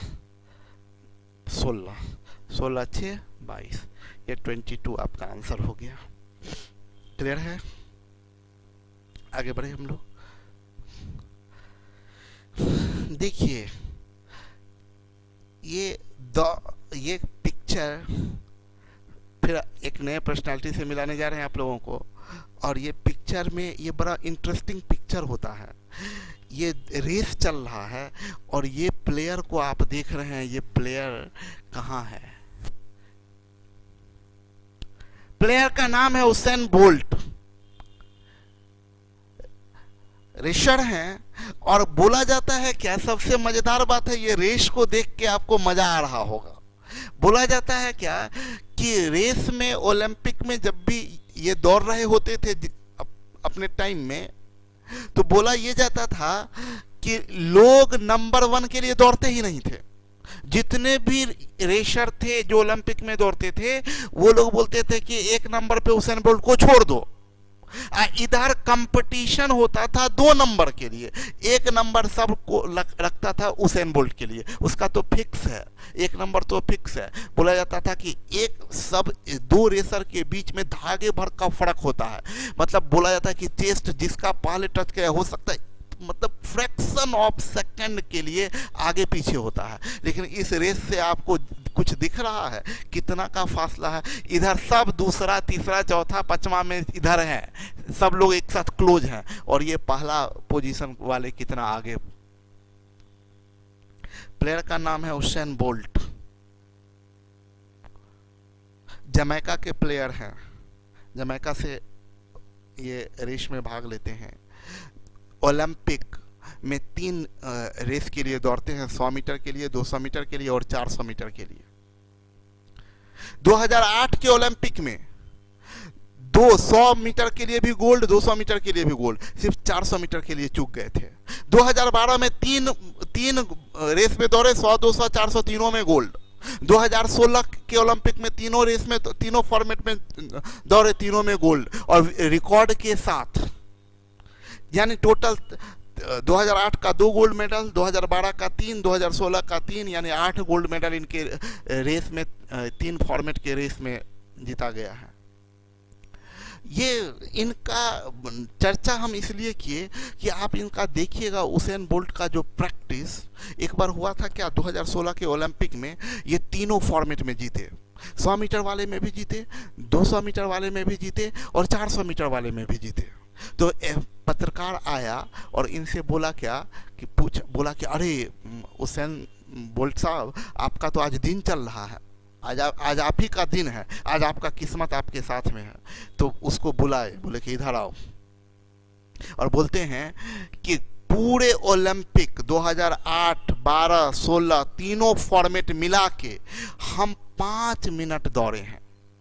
16, 16 6 22, ये 22 आपका आंसर हो गया। क्लियर है? आगे बढ़े हम लोग। देखिए ये पिक्चर फिर एक नए पर्सनालिटी से मिलाने जा रहे हैं आप लोगों को, और ये पिक्चर में ये बड़ा इंटरेस्टिंग पिक्चर होता है। ये रेस चल रहा है और ये प्लेयर को आप देख रहे हैं, ये प्लेयर कहाँ है, प्लेयर का नाम है हुसैन बोल्ट, रेसर हैं। और बोला जाता है क्या, सबसे मजेदार बात है ये रेस को देख के आपको मजा आ रहा होगा। बोला जाता है क्या कि रेस में ओलंपिक में जब भी ये दौड़ रहे होते थे अपने टाइम में, तो बोला ये जाता था कि लोग नंबर 1 के लिए दौड़ते ही नहीं थे। जितने भी रेसर थे जो ओलंपिक में दौड़ते थे वो लोग बोलते थे कि 1 नंबर पे हुसैन बोल्ट को छोड़ दो। इधर कंपटीशन होता था 2 नंबर के लिए, 1 नंबर सब को रखता था हुसैन बोल्ट के लिए, उसका तो फिक्स है, 1 नंबर तो फिक्स है। बोला जाता था कि सब 2 रेसर के बीच में धागे भर का फर्क होता है। मतलब बोला जाता है कि चेस्ट जिसका पहले टच किया हो सकता है मतलब फ्रैक्शन ऑफ सेकंड के लिए आगे पीछे होता है, लेकिन इस रेस से आपको कुछ दिख रहा है कितना का फासला है। इधर सब दूसरा तीसरा चौथा पांचवा में इधर हैं, सब लोग एक साथ क्लोज हैं, और ये पहला पोजीशन वाले कितना आगे। प्लेयर का नाम है हुसैन बोल्ट, जमैका के प्लेयर हैं, जमैका से ये रेस में भाग लेते हैं। ओलंपिक में 3 रेस के लिए दौड़ते हैं, 100 मीटर के लिए, 200 मीटर के लिए और 400 मीटर के लिए। 2008 के ओलंपिक में 200 मीटर के लिए भी गोल्ड, 200 मीटर के लिए भी गोल्ड, सिर्फ 400 मीटर के लिए चूक गए थे। 2012 में तीन रेस में दौड़े, 100 200 400 तीनों में गोल्ड। 2016 के ओलंपिक में तीनों रेस में तीनों फॉर्मेट में दौड़े, तीनों में गोल्ड और रिकॉर्ड के साथ, यानी टोटल 2008 का 2 गोल्ड मेडल, 2012 का 3, 2016 का 3, यानी 8 गोल्ड मेडल इनके रेस में 3 फॉर्मेट के रेस में जीता गया है। ये इनका चर्चा हम इसलिए किए कि आप इनका देखिएगा, उसेन बोल्ट का जो प्रैक्टिस एक बार हुआ था क्या 2016 के ओलंपिक में, ये तीनों फॉर्मेट में जीते। 100 मीटर वाले में भी जीते, 200 मीटर वाले में भी जीते और 400 मीटर वाले में भी जीते। तो पत्रकार आया और इनसे बोला क्या कि बोला कि अरे उसेन बोल्ट साहब, आपका तो आज दिन चल रहा है, आज आप ही का दिन है, आज आपका किस्मत आपके साथ में है। तो उसको बुलाए, बोले कि इधर आओ, और बोलते हैं कि पूरे ओलंपिक 2008, 12, 16 तीनों फॉर्मेट मिला के हम 5 मिनट दौड़े हैं,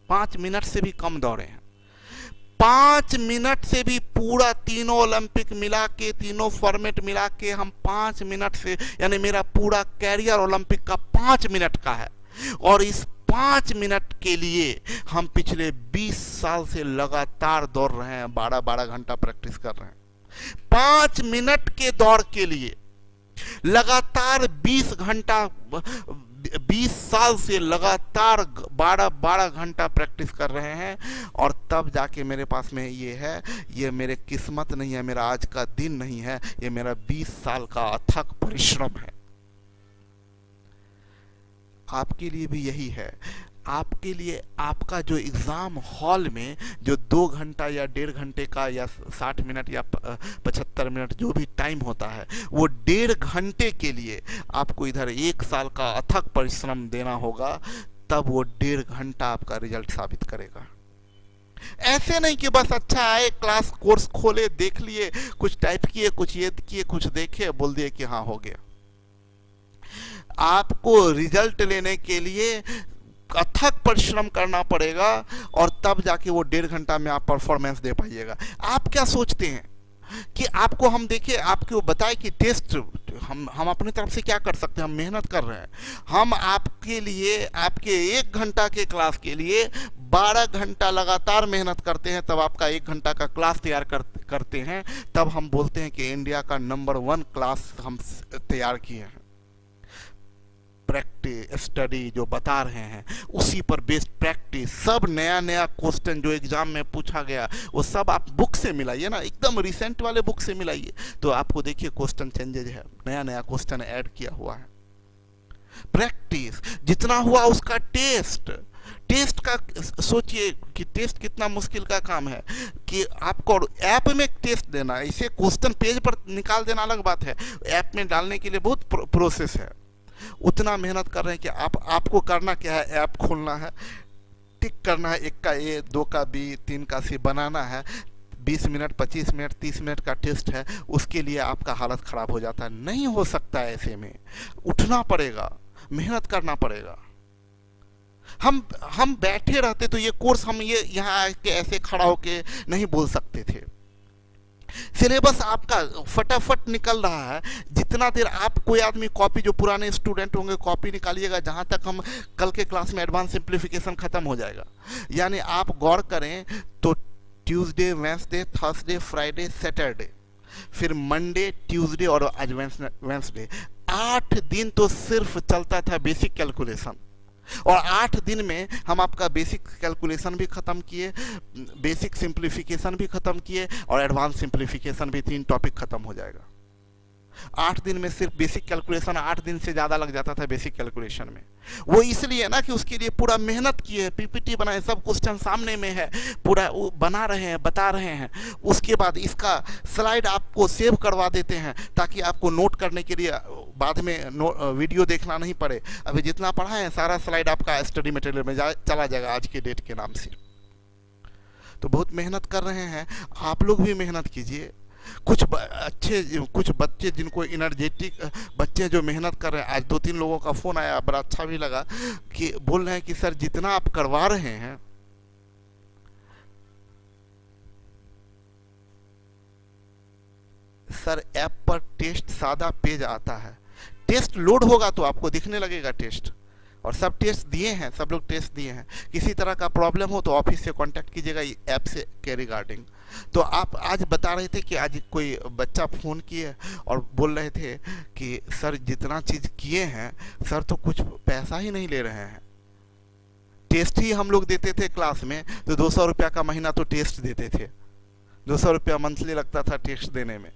5 मिनट से भी कम दौड़े हैं। 5 मिनट से भी, पूरा तीनों ओलंपिक मिला के, तीनों फॉर्मेट मिला के हम 5 मिनट से, यानी मेरा पूरा कैरियर ओलंपिक का 5 मिनट का है। और इस 5 मिनट के लिए हम पिछले 20 साल से लगातार दौड़ रहे हैं, 12-12 घंटा प्रैक्टिस कर रहे हैं। 5 मिनट के दौड़ के लिए लगातार 20 घंटा, 20 साल से लगातार 12-12 घंटा प्रैक्टिस कर रहे हैं। और तब जाके मेरे पास में ये है, ये मेरे किस्मत नहीं है, मेरा आज का दिन नहीं है, ये मेरा 20 साल का अथक परिश्रम है। आपके लिए भी यही है। आपके लिए आपका जो एग्ज़ाम हॉल में जो 2 घंटा या 1.5 घंटे का या 60 मिनट या 75 मिनट जो भी टाइम होता है, वो 1.5 घंटे के लिए आपको इधर 1 साल का अथक परिश्रम देना होगा, तब वो 1.5 घंटा आपका रिजल्ट साबित करेगा। ऐसे नहीं कि बस अच्छा आए, क्लास कोर्स खोले, देख लिए, कुछ टाइप किए, कुछ ये किए, कुछ देखे, बोल दिए कि हाँ हो गया। आपको रिजल्ट लेने के लिए अथक परिश्रम करना पड़ेगा, और तब जाके वो 1.5 घंटा में आप परफॉर्मेंस दे पाइएगा। आप क्या सोचते हैं कि आपको हम देखिए, आपको बताए कि टेस्ट हम अपनी तरफ से क्या कर सकते हैं, हम मेहनत कर रहे हैं। हम आपके लिए, आपके 1 घंटा के क्लास के लिए 12 घंटा लगातार मेहनत करते हैं, तब आपका 1 घंटा का क्लास तैयार करते हैं। तब हम बोलते हैं कि इंडिया का नंबर 1 क्लास हम तैयार किए हैं। प्रैक्टिस, स्टडी जो बता रहे हैं, उसी पर बेस्ड प्रैक्टिस, सब नया क्वेश्चन जो एग्जाम में पूछा गया वो सब आप बुक से मिलाइए ना, एकदम रिसेंट वाले बुक से मिलाइए, तो आपको देखिए क्वेश्चन चेंजेज है, नया क्वेश्चन ऐड किया हुआ है। प्रैक्टिस जितना हुआ उसका टेस्ट का सोचिए कि टेस्ट कितना मुश्किल का काम है कि आपको ऐप में टेस्ट देना, इसे क्वेश्चन पेज पर निकाल देना अलग बात है, ऐप में डालने के लिए बहुत प्रोसेस है। उतना मेहनत कर रहे हैं कि आपको करना क्या है, ऐप खोलना है, टिक करना है, 1 का ए, 2 का बी, 3 का सी बनाना है। 20 मिनट, 25 मिनट, 30 मिनट का टेस्ट है, उसके लिए आपका हालत खराब हो जाता है। नहीं हो सकता है, ऐसे में उठना पड़ेगा, मेहनत करना पड़ेगा। हम बैठे रहते तो ये कोर्स हम ये यहाँ आके ऐसे खड़ा होके नहीं बोल सकते थे। सिलेबस आपका फटाफट निकल रहा है। जितना देर आप, कोई आदमी कॉपी, जो पुराने स्टूडेंट होंगे कॉपी निकालिएगा, जहां तक हम कल के क्लास में एडवांस सिंप्लीफिकेशन खत्म हो जाएगा। यानी आप गौर करें तो Tuesday, Wednesday, Thursday, Friday, Saturday, फिर मंडे, ट्यूसडे और आज वेंसडे, 8 दिन तो सिर्फ चलता था बेसिक कैलकुलेशन। और 8 दिन में हम आपका बेसिक कैलकुलेशन भी खत्म किए, बेसिक सिंप्लीफिकेशन भी खत्म किए, और एडवांस सिंप्लीफिकेशन भी, 3 टॉपिक खत्म हो जाएगा। 8 दिन में सिर्फ बेसिक कैलकुलेशन, 8 दिन से ज़्यादा लग जाता था बेसिक कैलकुलेशन में। वो इसलिए ना कि उसके लिए पूरा मेहनत की है, पीपीटी बनाए, सब क्वेश्चन सामने में है, पूरा बना रहे हैं, बता रहे हैं। उसके बाद इसका स्लाइड आपको सेव करवा देते हैं ताकि आपको नोट करने के लिए बाद में वीडियो देखना नहीं पड़े। अभी जितना पढ़ा है सारा स्लाइड आपका स्टडी मटेरियल में चला जाएगा आज के डेट के नाम से। तो बहुत मेहनत कर रहे हैं, आप लोग भी मेहनत कीजिए। कुछ बच्चे जिनको एनर्जेटिक बच्चे जो मेहनत कर रहे हैं, आज 2-3 लोगों का फ़ोन आया, बड़ा अच्छा भी लगा, कि बोल रहे हैं कि सर जितना आप करवा रहे हैं, सर ऐप पर टेस्ट सादा पेज आता है, टेस्ट लोड होगा तो आपको दिखने लगेगा टेस्ट, और सब टेस्ट दिए हैं, सब लोग टेस्ट दिए हैं। किसी तरह का प्रॉब्लम हो तो ऑफिस से कांटेक्ट कीजिएगा ऐप से के रिगार्डिंग। तो आप आज बता रहे थे कि आज कोई बच्चा फ़ोन किए और बोल रहे थे कि सर जितना चीज़ किए हैं सर तो कुछ पैसा ही नहीं ले रहे हैं। टेस्ट ही हम लोग देते थे क्लास में तो 200 रुपया का महीना तो टेस्ट देते थे, 200 रुपया मंथली लगता था टेस्ट देने में।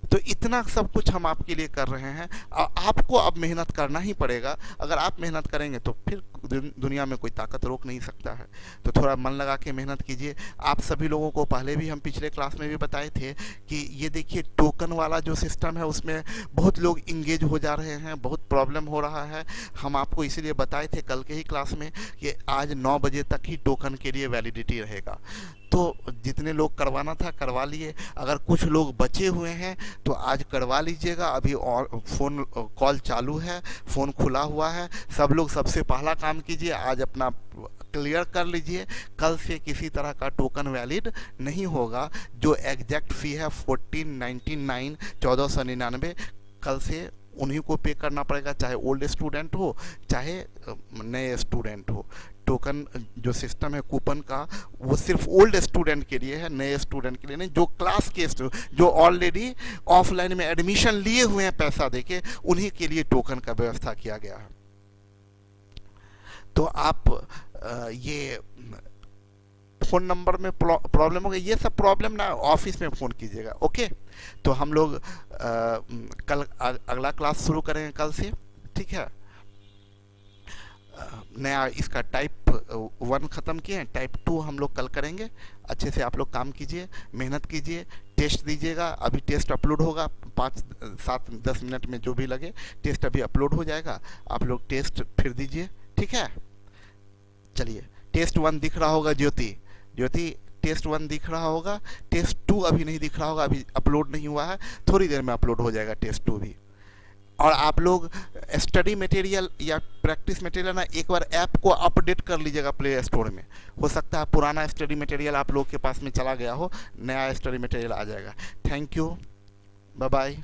तो इतना सब कुछ हम आपके लिए कर रहे हैं। आपको अब मेहनत करना ही पड़ेगा। अगर आप मेहनत करेंगे तो फिर दुनिया में कोई ताकत रोक नहीं सकता है। तो थोड़ा मन लगा के मेहनत कीजिए। आप सभी लोगों को पहले भी हम पिछले क्लास में भी बताए थे कि ये देखिए टोकन वाला जो सिस्टम है उसमें बहुत लोग इंगेज हो जा रहे हैं, बहुत प्रॉब्लम हो रहा है। हम आपको इसीलिए बताए थे कल के ही क्लास में कि आज 9 बजे तक ही टोकन के लिए वैलिडिटी रहेगा। तो जितने लोग करवाना था करवा लिए। अगर कुछ लोग बचे हुए हैं तो आज करवा लीजिएगा। अभी और फ़ोन कॉल चालू है, फ़ोन खुला हुआ है। सब लोग सबसे पहला काम कीजिए, आज अपना क्लियर कर लीजिए। कल से किसी तरह का टोकन वैलिड नहीं होगा। जो एग्जैक्ट फ़ी है 1499 1499 कल से उन्हीं को पे करना पड़ेगा, चाहे ओल्ड स्टूडेंट हो चाहे नए स्टूडेंट हो। टोकन जो सिस्टम है कूपन का वो सिर्फ ओल्ड स्टूडेंट के लिए है, नए स्टूडेंट के लिए नहीं। जो क्लास के जो ऑलरेडी ऑफलाइन में एडमिशन लिए हुए हैं पैसा देके, उन्हीं के लिए टोकन का व्यवस्था किया गया है। तो आप ये फ़ोन नंबर में प्रॉब्लम हो गई, ये सब प्रॉब्लम ना ऑफिस में फ़ोन कीजिएगा। ओके, तो हम लोग कल अगला क्लास शुरू करेंगे कल से, ठीक है। नया इसका टाइप 1 ख़त्म किए हैं, टाइप 2 हम लोग कल करेंगे। अच्छे से आप लोग काम कीजिए, मेहनत कीजिए, टेस्ट दीजिएगा। अभी टेस्ट अपलोड होगा 5 7 10 मिनट में, जो भी लगे टेस्ट अभी अपलोड हो जाएगा। आप लोग टेस्ट फिर दीजिए, ठीक है। चलिए, टेस्ट 1 दिख रहा होगा ज्योति, टेस्ट 1 दिख रहा होगा। टेस्ट 2 अभी नहीं दिख रहा होगा, अभी अपलोड नहीं हुआ है, थोड़ी देर में अपलोड हो जाएगा टेस्ट 2 भी। और आप लोग स्टडी मटेरियल या प्रैक्टिस मटेरियल ना एक बार ऐप को अपडेट कर लीजिएगा प्ले स्टोर में। हो सकता है पुराना स्टडी मटेरियल आप लोग के पास में चला गया हो, नया स्टडी मटेरियल आ जाएगा। Thank you, bye bye.